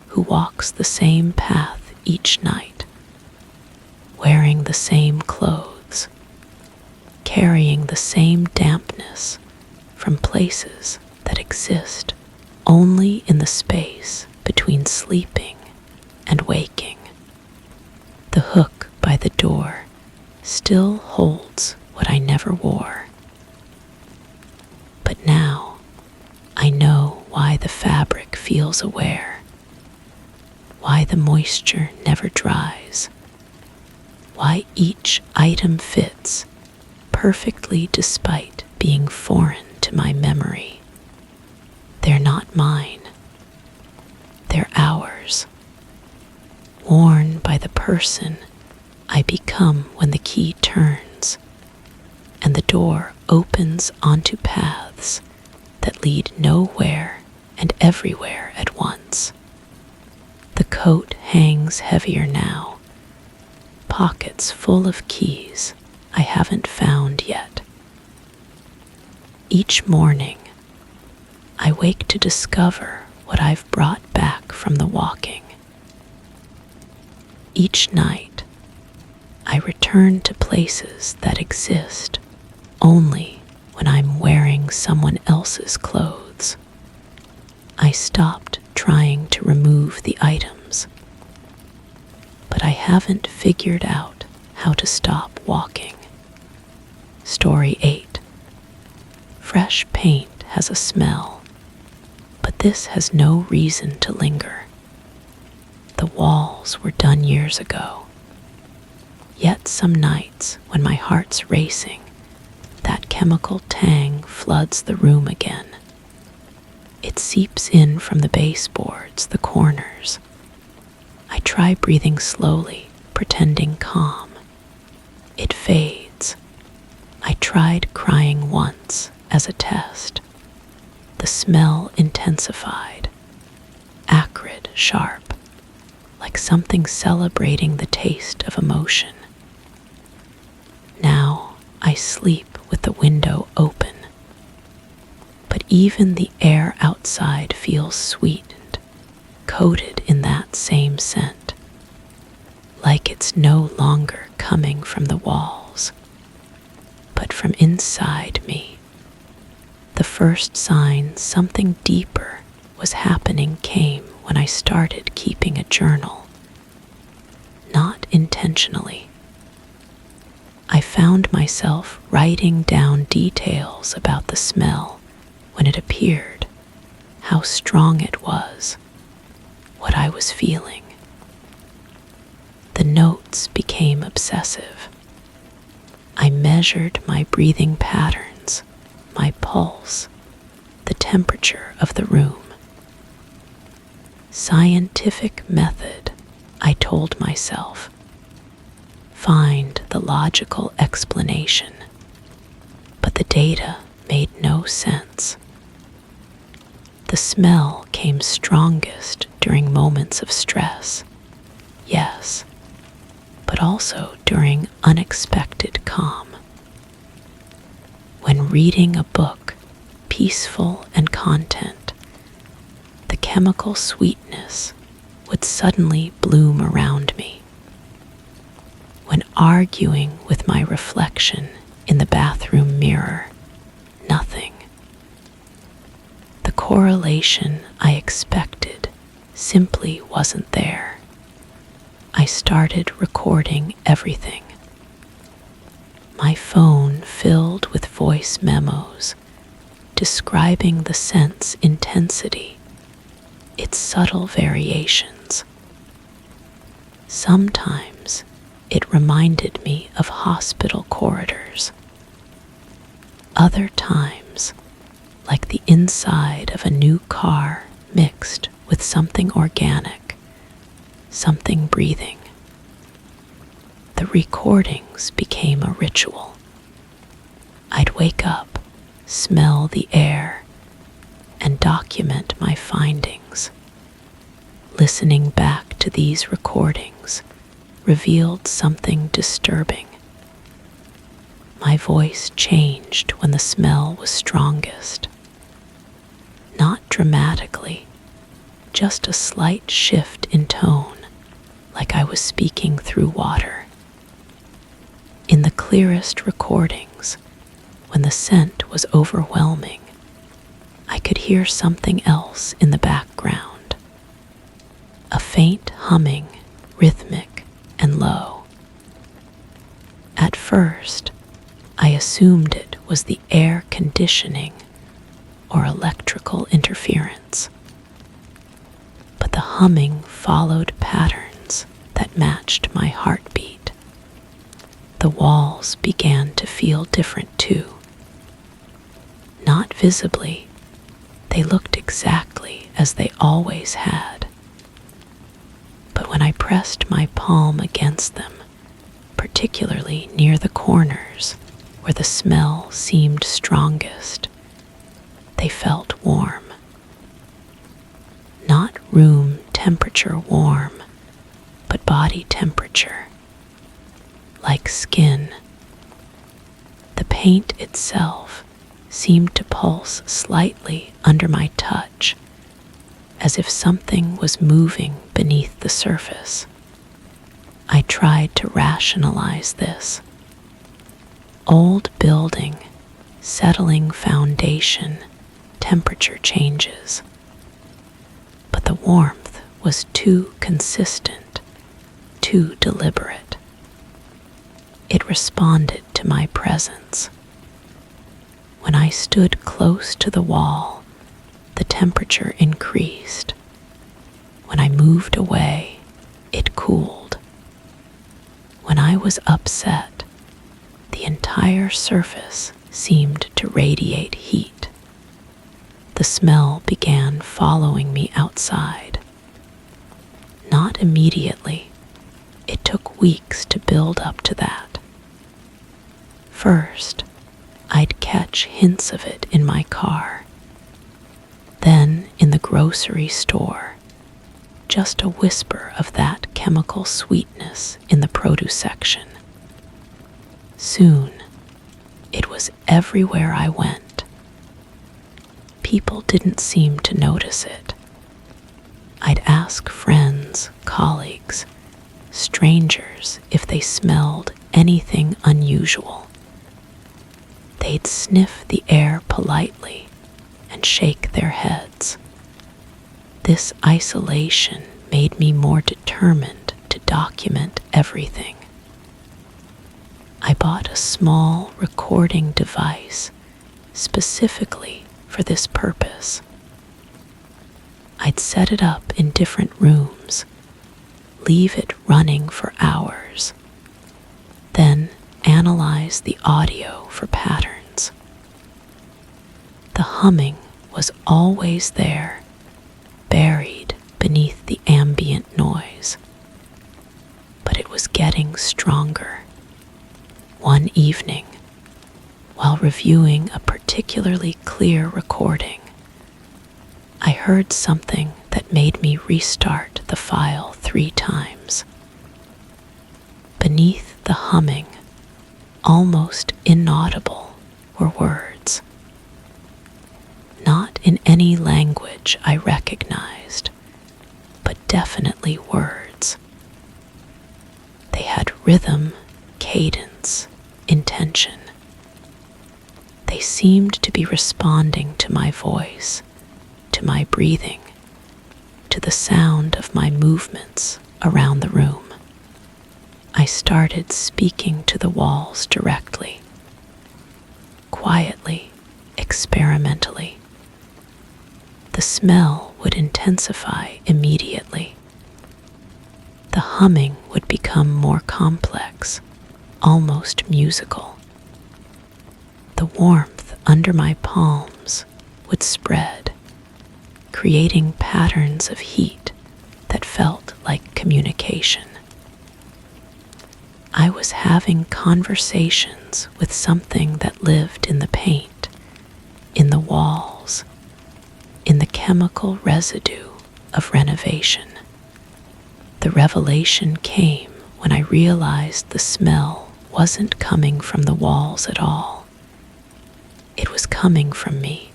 who walks the same path each night, wearing the same clothes, carrying the same dampness from places that exist only in the space between sleeping and waking. The hook by the door still holds what I never wore. But now I know why the fabric feels aware, why the moisture never dries, why each item fits perfectly despite being foreign to my memory. They're not mine. They're ours, worn by the person I become when the key turns and the door opens onto paths that lead nowhere and everywhere at once. The coat hangs heavier now, pockets full of keys I haven't found yet. Each morning, I wake to discover what I've brought back from the walking. Each night, I return to places that exist only when I'm wearing someone else's clothes. I stopped trying to remove the items, but I haven't figured out how to stop walking. Story 8. Fresh paint has a smell, but this has no reason to linger. The walls were done years ago. Yet some nights when my heart's racing, that chemical tang floods the room again. It seeps in from the baseboards, the corners. I try breathing slowly, pretending calm. It fades. I tried crying once as a test. The smell intensified, acrid, sharp, like something celebrating the taste of emotion. Now I sleep with the window open, but even the air outside feels sweetened, coated in that same scent, like it's no longer coming from the walls, but from inside me. The first sign something deeper was happening came when I started keeping a journal. Not intentionally. I found myself writing down details about the smell when it appeared, how strong it was, what I was feeling. The notes became obsessive. I measured my breathing patterns, my pulse, the temperature of the room. Scientific method, I told myself. Find the logical explanation, but the data made no sense. The smell came strongest during moments of stress, yes, but also during unexpected calm. When reading a book, peaceful and content, the chemical sweetness would suddenly bloom around me. When arguing with my reflection in the bathroom mirror, nothing. The correlation I expected simply wasn't there. I started recording everything. My phone filled with voice memos describing the scent's intensity, its subtle variations. Sometimes it reminded me of hospital corridors. Other times, like the inside of a new car mixed with something organic, something breathing. The recordings became a ritual. I'd wake up, smell the air, and document my findings. Listening back to these recordings revealed something disturbing. My voice changed when the smell was strongest. Not dramatically, just a slight shift in tone, like I was speaking through water. In the clearest recordings, when the scent was overwhelming, I could hear something else in the background. A faint humming, rhythmic and low. At first, I assumed it was the air conditioning or electrical interference. But the humming followed patterns that matched my heartbeat. The walls began to feel different too. Not visibly, they looked exactly as they always had. But when I pressed my palm against them, particularly near the corners where the smell seemed strongest. They felt warm. Not room temperature warm, but body temperature, like skin. The paint itself seemed to pulse slightly under my touch, as if something was moving beneath the surface. I tried to rationalize this. Old building, settling foundation, temperature changes. But the warmth was too consistent, too deliberate. It responded to my presence. When I stood close to the wall, the temperature increased. When I moved away, it cooled. When I was upset, the entire surface seemed to radiate heat. The smell began following me outside. Not immediately. It took weeks to build up to that. First, I'd catch hints of it in my car. Then in the grocery store, just a whisper of that chemical sweetness in the produce section. Soon, it was everywhere I went. People didn't seem to notice it. I'd ask friends, colleagues, strangers if they smelled anything unusual. They'd sniff the air politely and shake their heads. This isolation made me more determined to document everything. I bought a small recording device specifically for this purpose. I'd set it up in different rooms, leave it running for hours, then analyze the audio for patterns. The humming was always there, buried beneath the ambient noise. But it was getting stronger. One evening, while reviewing a particularly clear recording, I heard something that made me restart the file 3 times. Beneath the humming, almost inaudible, were words. Not in any language I recognized, but definitely words. They had rhythm, cadence, intention. They seemed to be responding to my voice, to my breathing, to the sound of my movements around the room. I started speaking to the walls directly, quietly, experimentally. The smell would intensify immediately. The humming would become more complex, almost musical. The warmth under my palms would spread, creating patterns of heat that felt like communication. I was having conversations with something that lived in the paint, in the walls, in the chemical residue of renovation. The revelation came when I realized the smell wasn't coming from the walls at all. It was coming from me.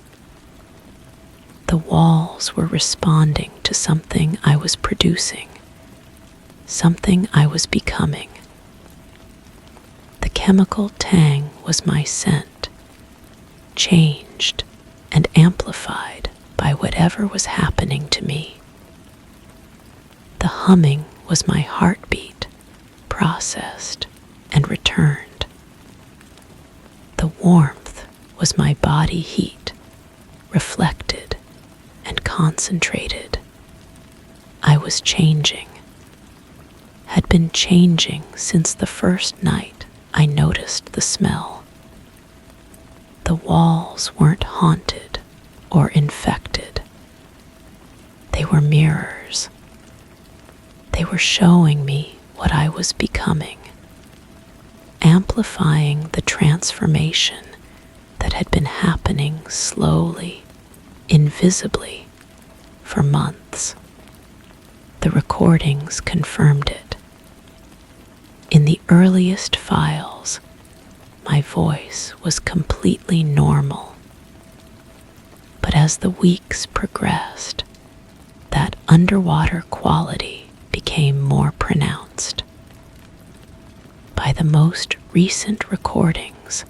The walls were responding to something I was producing, something I was becoming. The chemical tang was my scent, changed and amplified by whatever was happening to me. The humming was my heartbeat, processed and returned. The warmth was my body heat, reflected and concentrated. I was changing, had been changing since the first night I noticed the smell. The walls weren't haunted or infected. They were mirrors. They were showing me what I was becoming. amplifying the transformation that had been happening slowly, invisibly, for months. The recordings confirmed it. In the earliest files, my voice was completely normal. But as the weeks progressed, that underwater quality became more pronounced. By the most recent recordings,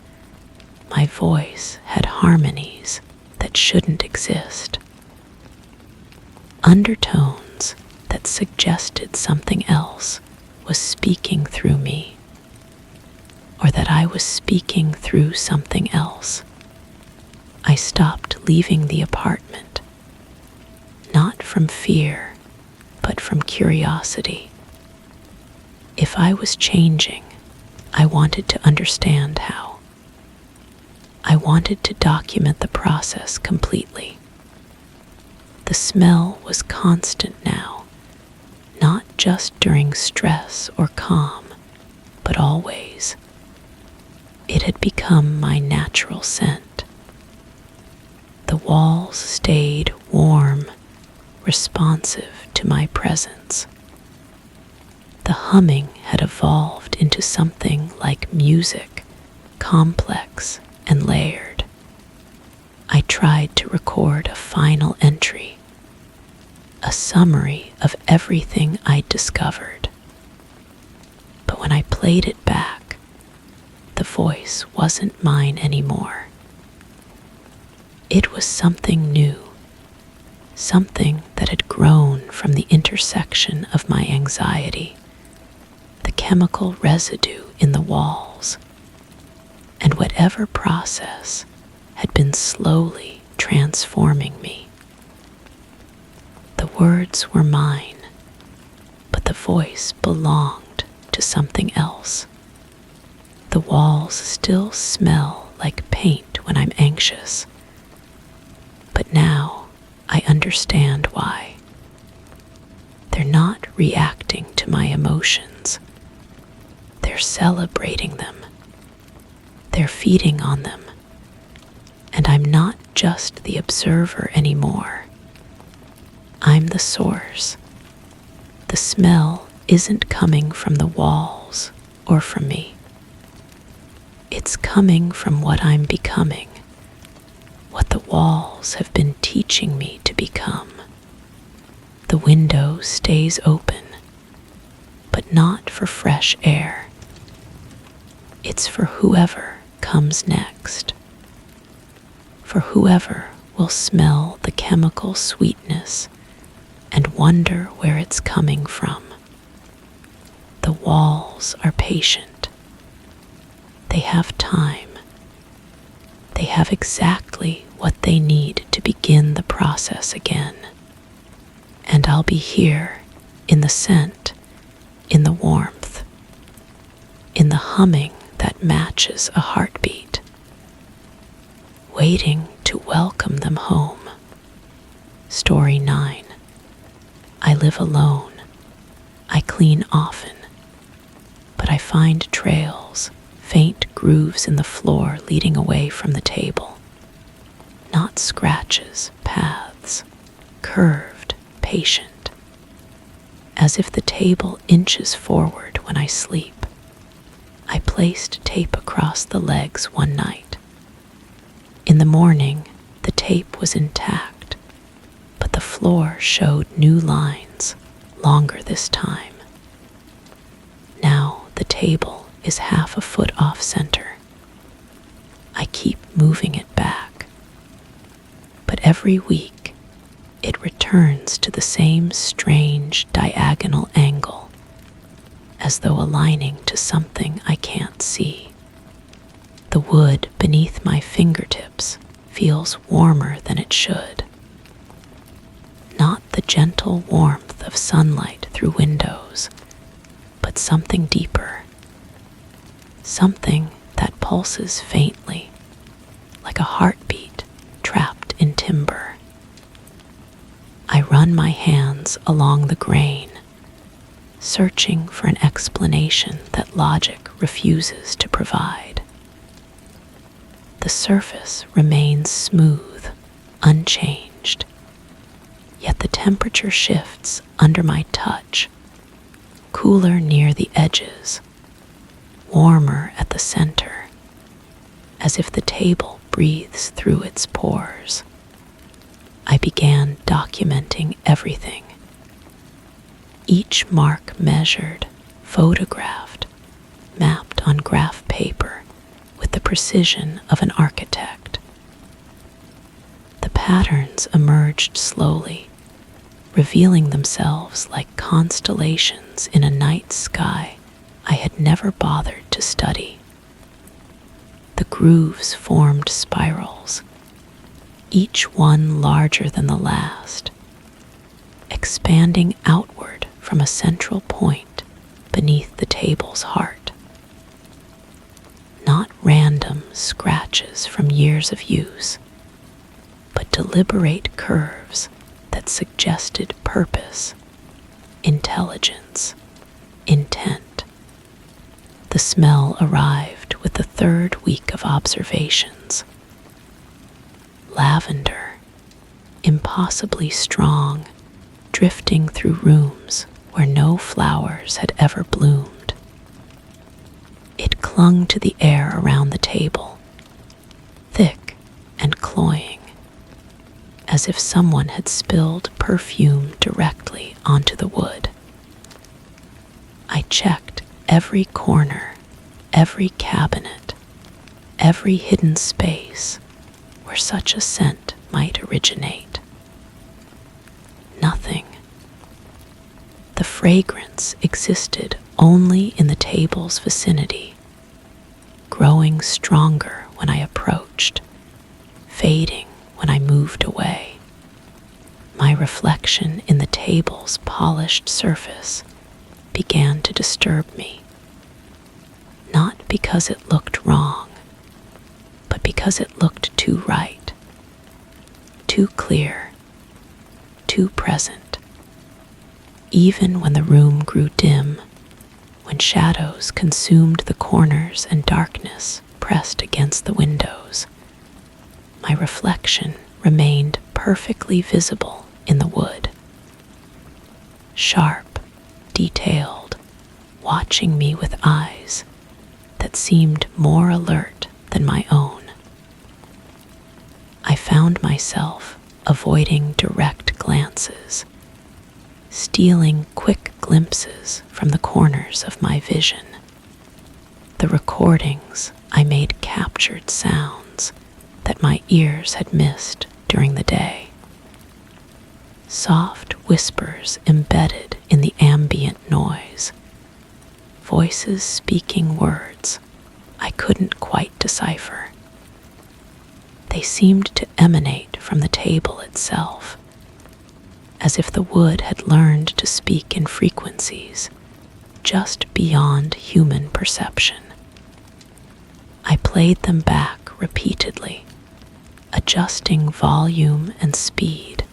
my voice had harmonies that shouldn't exist. Undertones that suggested something else was speaking through me, or that I was speaking through something else. I stopped leaving the apartment, not from fear, but from curiosity. If I was changing, I wanted to understand how. I wanted to document the process completely. The smell was constant now, not just during stress or calm, but always. It had become my natural scent. The walls stayed warm, responsive to my presence. The humming had evolved into something like music, complex and layered. I tried to record a final entry, a summary of everything I'd discovered. But when I played it back, the voice wasn't mine anymore. It was something new, something that had grown from the intersection of my anxiety, the chemical residue in the walls, and whatever process had been slowly transforming me. The words were mine, but the voice belonged to something else. The walls still smell like paint when I'm anxious, but now I understand why. They're not reacting to my emotions. They're celebrating them. They're feeding on them. And I'm not just the observer anymore. I'm the source. The smell isn't coming from the walls or from me. It's coming from what I'm becoming, what the walls have been teaching me to become. The window stays open, but not for fresh air. It's for whoever comes next, for whoever will smell the chemical sweetness and wonder where it's coming from. The walls are patient. They have time. They have exactly what they need to begin the process again. And I'll be here in the scent, in the warmth, in the humming that matches a heartbeat, waiting to welcome them home. Story 9. I live alone. I clean often, but I find trails, faint grooves in the floor leading away from the table. Not scratches, paths, curved, patient, as if the table inches forward when I sleep. I placed tape across the legs one night. In the morning, the tape was intact, but the floor showed new lines, longer this time. Now the table is half a foot off center. I keep moving it back, but every week it returns to the same strange diagonal angle, as though aligning to something I can't see. The wood beneath my fingertips feels warmer than it should. Not the gentle warmth of sunlight through windows, but something deeper. Something that pulses faintly, like a heartbeat trapped in timber. I run my hands along the grain, searching for an explanation that logic refuses to provide. The surface remains smooth, unchanged, yet the temperature shifts under my touch, cooler near the edges, warmer at the center, as if the table breathes through its pores. I began documenting everything. Each mark measured, photographed, mapped on graph paper with the precision of an architect. The patterns emerged slowly, revealing themselves like constellations in a night sky I had never bothered to study. The grooves formed spirals, each one larger than the last, expanding outward from a central point beneath the table's heart. Not random scratches from years of use, but deliberate curves that suggested purpose, intelligence, intent. The smell arrived with the third week of observations. Lavender, impossibly strong, drifting through rooms where no flowers had ever bloomed. It clung to the air around the table, thick and cloying, as if someone had spilled perfume directly onto the wood. I checked every corner, every cabinet, every hidden space where such a scent might originate. Nothing. The fragrance existed only in the table's vicinity, growing stronger when I approached, fading when I moved away. My reflection in the table's polished surface began to disturb me, not because it looked wrong, but because it looked too right, too clear, too present. Even when the room grew dim, when shadows consumed the corners and darkness pressed against the windows, my reflection remained perfectly visible in the wood. Sharp, detailed, watching me with eyes that seemed more alert than my own. I found myself avoiding direct glances, stealing quick glimpses from the corners of my vision. The recordings I made captured sounds that my ears had missed during the day. Soft whispers embedded in the ambient noise, voices speaking words I couldn't quite decipher. They seemed to emanate from the table itself, as if the wood had learned to speak in frequencies just beyond human perception. I played them back repeatedly, adjusting volume and speed,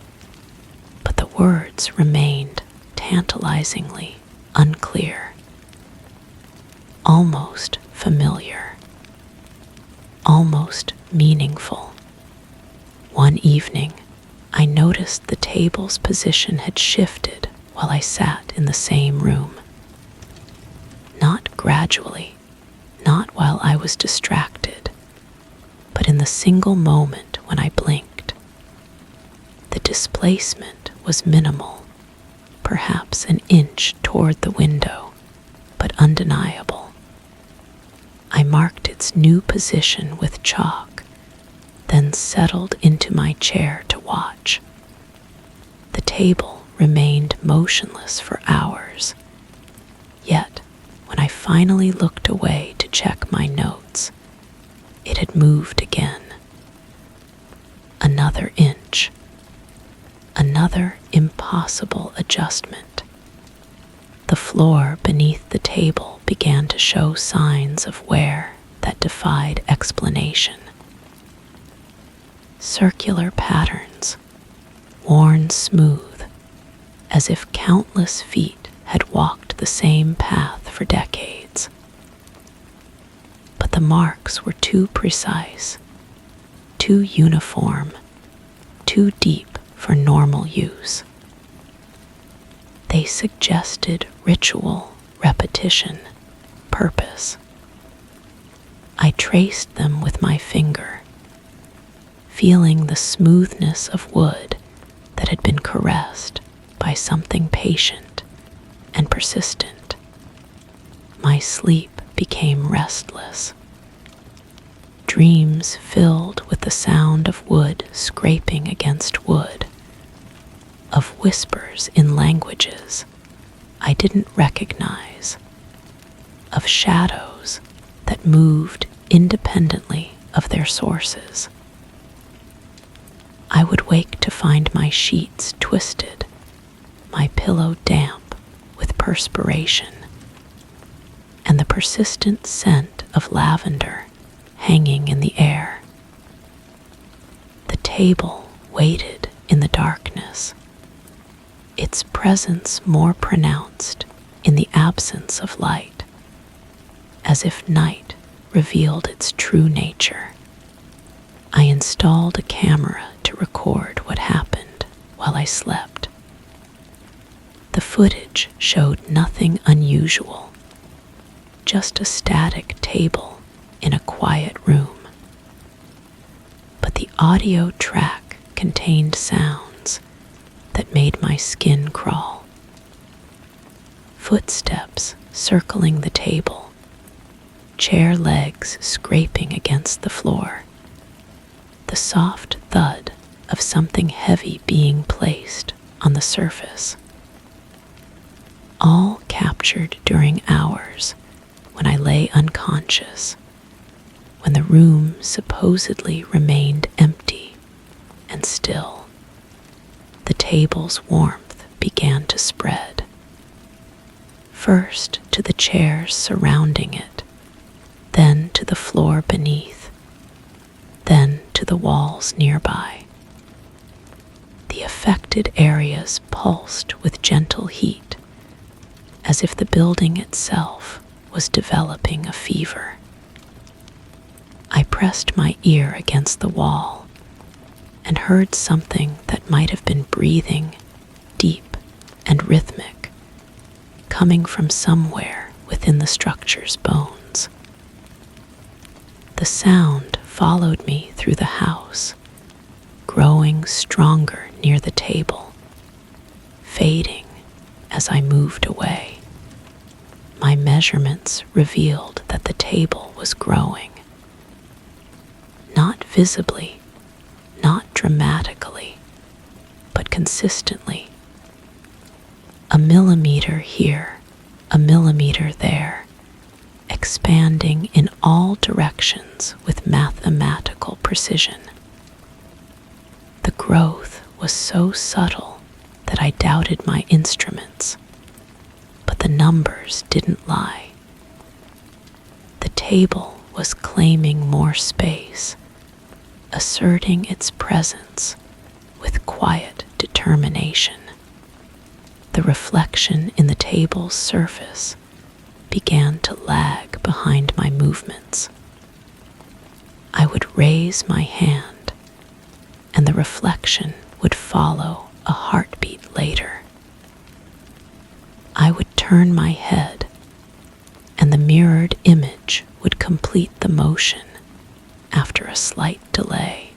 but the words remained tantalizingly unclear, almost familiar, almost meaningful. One evening, I noticed the table's position had shifted while I sat in the same room. Not gradually, not while I was distracted, but in the single moment when I blinked. The displacement was minimal, perhaps an inch toward the window, but undeniable. I marked its new position with chalk, then settled into my chair to watch. The table remained motionless for hours, yet when I finally looked away to check my notes, it had moved again. Another inch, another impossible adjustment. The floor beneath the table began to show signs of wear that defied explanation. Circular patterns, worn smooth, as if countless feet had walked the same path for decades. but the marks were too precise, too uniform, too deep for normal use. They suggested ritual, repetition, purpose. I traced them with my finger, feeling the smoothness of wood that had been caressed by something patient and persistent. My sleep became restless. Dreams filled with the sound of wood scraping against wood, of whispers in languages I didn't recognize, of shadows that moved independently of their sources. I would wake to find my sheets twisted, my pillow damp with perspiration, and the persistent scent of lavender hanging in the air. The table waited in the darkness, its presence more pronounced in the absence of light, as if night revealed its true nature. I installed a camera to record what happened while I slept. The footage showed nothing unusual, just a static table in a quiet room. But the audio track contained sounds that made my skin crawl. Footsteps circling the table, chair legs scraping against the floor, the soft thud of something heavy being placed on the surface. All captured during hours when I lay unconscious, when the room supposedly remained empty and still. The table's warmth began to spread, first to the chairs surrounding it, then to the floor beneath, then to the walls nearby. The affected areas pulsed with gentle heat, as if the building itself was developing a fever. I pressed my ear against the wall and heard something that might have been breathing, deep and rhythmic, coming from somewhere within the structure's bones. The sound followed me through the house, growing stronger near the table, fading as I moved away. My measurements revealed that the table was growing. Not visibly, not dramatically, but consistently. A millimeter here, a millimeter there, expanding in all directions with mathematical precision. The growth was so subtle that I doubted my instruments, but the numbers didn't lie. The table was claiming more space, asserting its presence with quiet determination. The reflection in the table's surface began to lag behind my movements. I would raise my hand, and the reflection would follow a heartbeat later. I would turn my head, and the mirrored image would complete the motion after a slight delay.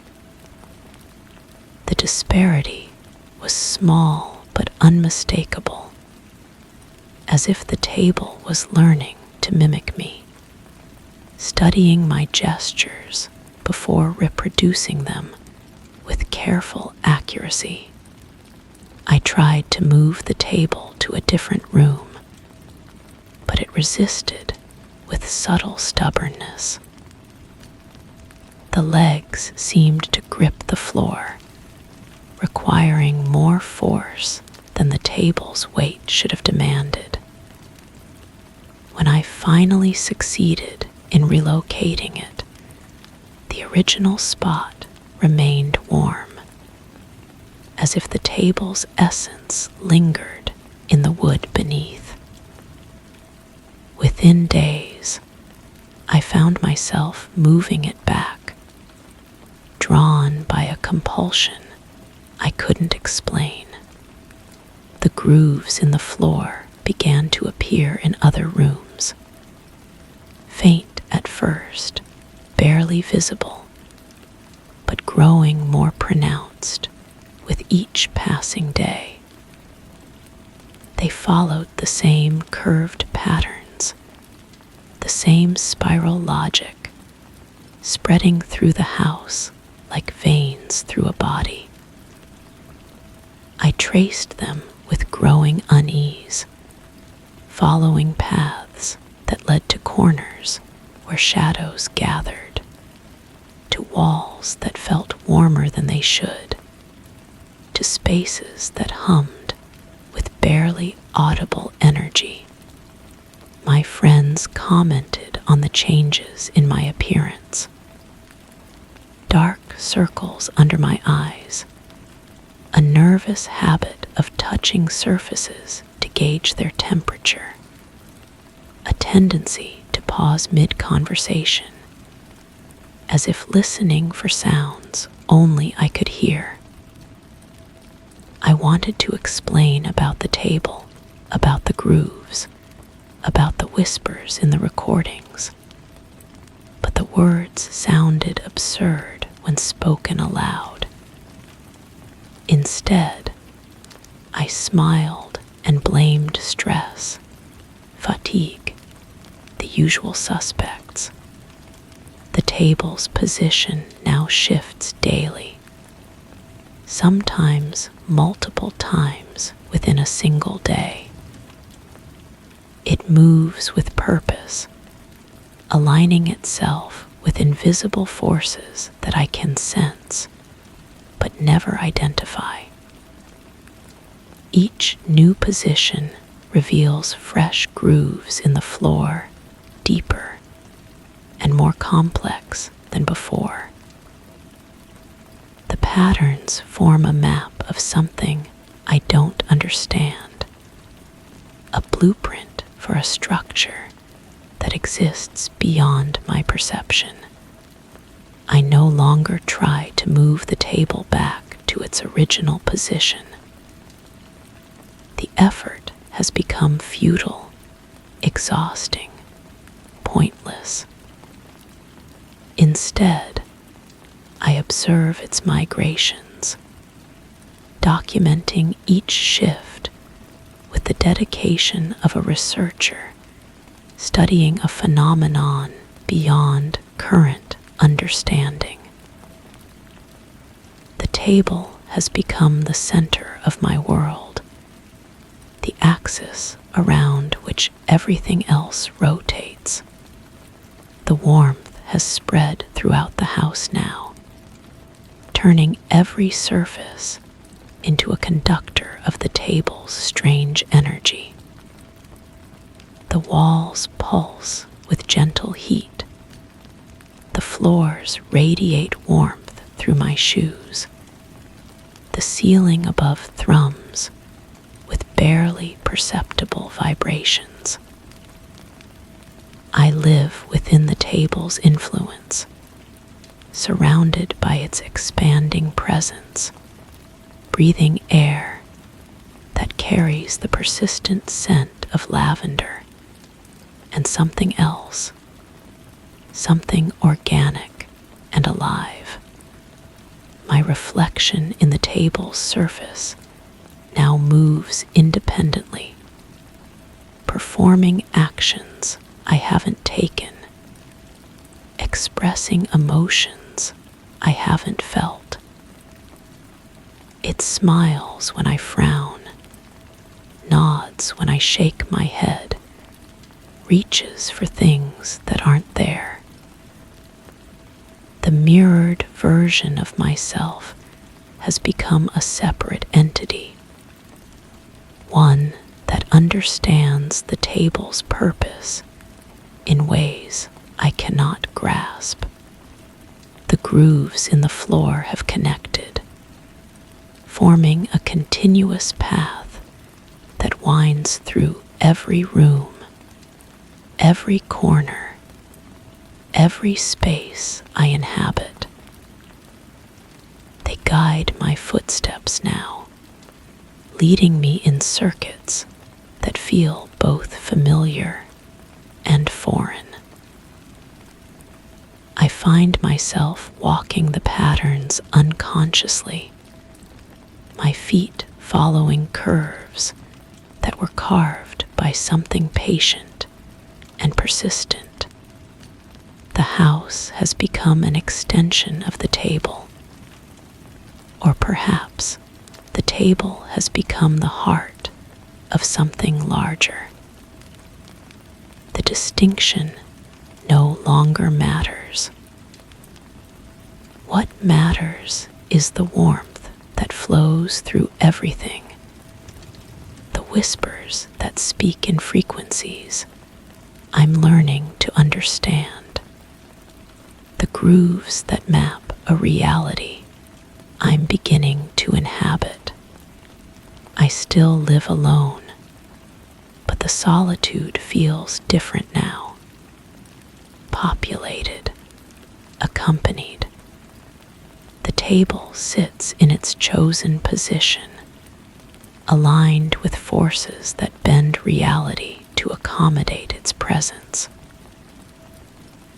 The disparity was small but unmistakable, as if the table was learning to mimic me, studying my gestures before reproducing them with careful accuracy. I tried to move the table to a different room, but it resisted with subtle stubbornness. The legs seemed to grip the floor, requiring more force than the table's weight should have demanded. When I finally succeeded in relocating it, the original spot remained warm, as if the table's essence lingered in the wood beneath. Within days, I found myself moving it back, drawn by a compulsion I couldn't explain. The grooves in the floor began to appear in other rooms, faint at first, barely visible, but growing more pronounced with each passing day. They followed the same curved patterns, the same spiral logic, spreading through the house like veins through a body. I traced them with growing unease, following paths that led to corners where shadows gathered, to walls that felt warmer than they should, to spaces that hummed with barely audible energy. My friends commented on the changes in my appearance. Dark circles under my eyes, a nervous habit of touching surfaces to gauge their temperature, a tendency to pause mid-conversation, as if listening for sounds only I could hear. I wanted to explain about the table, about the grooves, about the whispers in the recordings, but the words sounded absurd when spoken aloud. Instead, I smiled and blamed stress, fatigue, the usual suspects. The table's position now shifts daily, sometimes multiple times within a single day. It moves with purpose, aligning itself with invisible forces that I can sense but never identify. Each new position reveals fresh grooves in the floor, deeper and more complex than before. The patterns form a map of something I don't understand, a blueprint for a structure that exists beyond my perception. I no longer try to move the table back to its original position. The effort has become futile, exhausting, pointless. Instead, I observe its migrations, documenting each shift with the dedication of a researcher studying a phenomenon beyond current understanding. The table has become the center of my world, the axis around which everything else rotates. The warmth has spread throughout the house now, turning every surface into a conductor of the table's strange energy. The walls pulse with gentle heat. The floors radiate warmth through my shoes. The ceiling above thrums with barely perceptible vibrations. I live within the table's influence, surrounded by its expanding presence, breathing air that carries the persistent scent of lavender and something else, something organic and alive. My reflection in the table's surface now moves independently, performing actions I haven't taken, expressing emotions I haven't felt. It smiles when I frown, nods when I shake my head, reaches for things that aren't there. The mirrored version of myself has become a separate entity, one that understands the table's purpose in ways I cannot grasp. The grooves in the floor have connected, forming a continuous path that winds through every room, every corner, every space I inhabit. They guide my footsteps now, leading me in circuits that feel both familiar and foreign. I find myself walking the patterns unconsciously, my feet following curves that were carved by something patient and persistent. The house has become an extension of the table, or perhaps the table has become the heart of something larger. The distinction no longer matters. What matters is the warmth that flows through everything, the whispers that speak in frequencies I'm learning to understand, the grooves that map a reality I'm beginning to inhabit. I still live alone, but the solitude feels different now. Populated, accompanied. The table sits in its chosen position, aligned with forces that bend reality to accommodate its presence.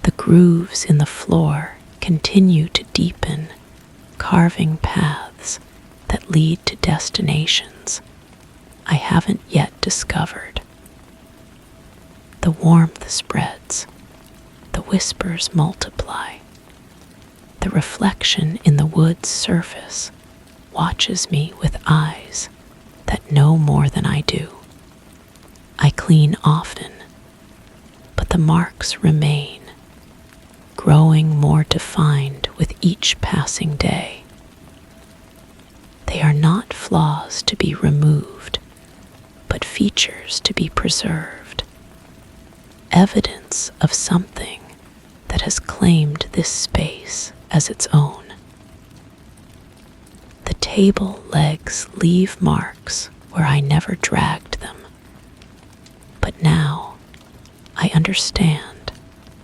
The grooves in the floor continue to deepen, carving paths that lead to destinations I haven't yet discovered. The warmth spreads, the whispers multiply. The reflection in the wood's surface watches me with eyes that know more than I do. I clean often, but the marks remain, growing more defined with each passing day. They are not flaws to be removed, but features to be preserved, evidence of something that has claimed this space as its own. The table legs leave marks where I never dragged them, but now I understand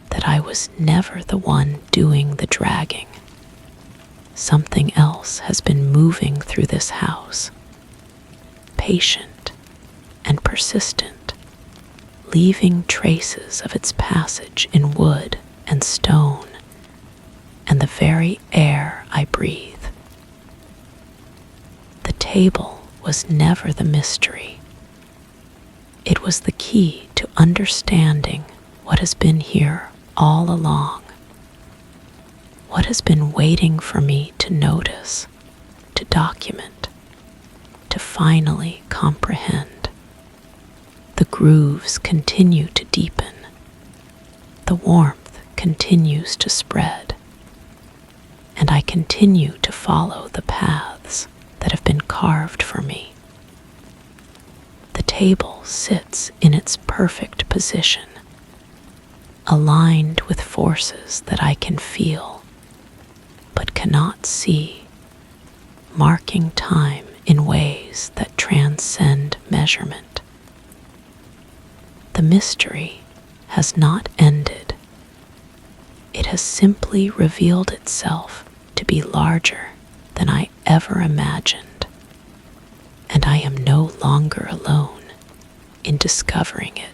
that I was never the one doing the dragging. Something else has been moving through this house, patient and persistent, leaving traces of its passage in wood and stone and the very air I breathe. The table was never the mystery. It was the key to understanding what has been here all along, what has been waiting for me to notice, to document, to finally comprehend. The grooves continue to deepen. The warmth continues to spread. And I continue to follow the paths that have been carved for me. The table sits in its perfect position, aligned with forces that I can feel, but cannot see, marking time in ways that transcend measurement. The mystery has not ended. It has simply revealed itself to be larger than I ever imagined, and I am no longer alone in discovering it.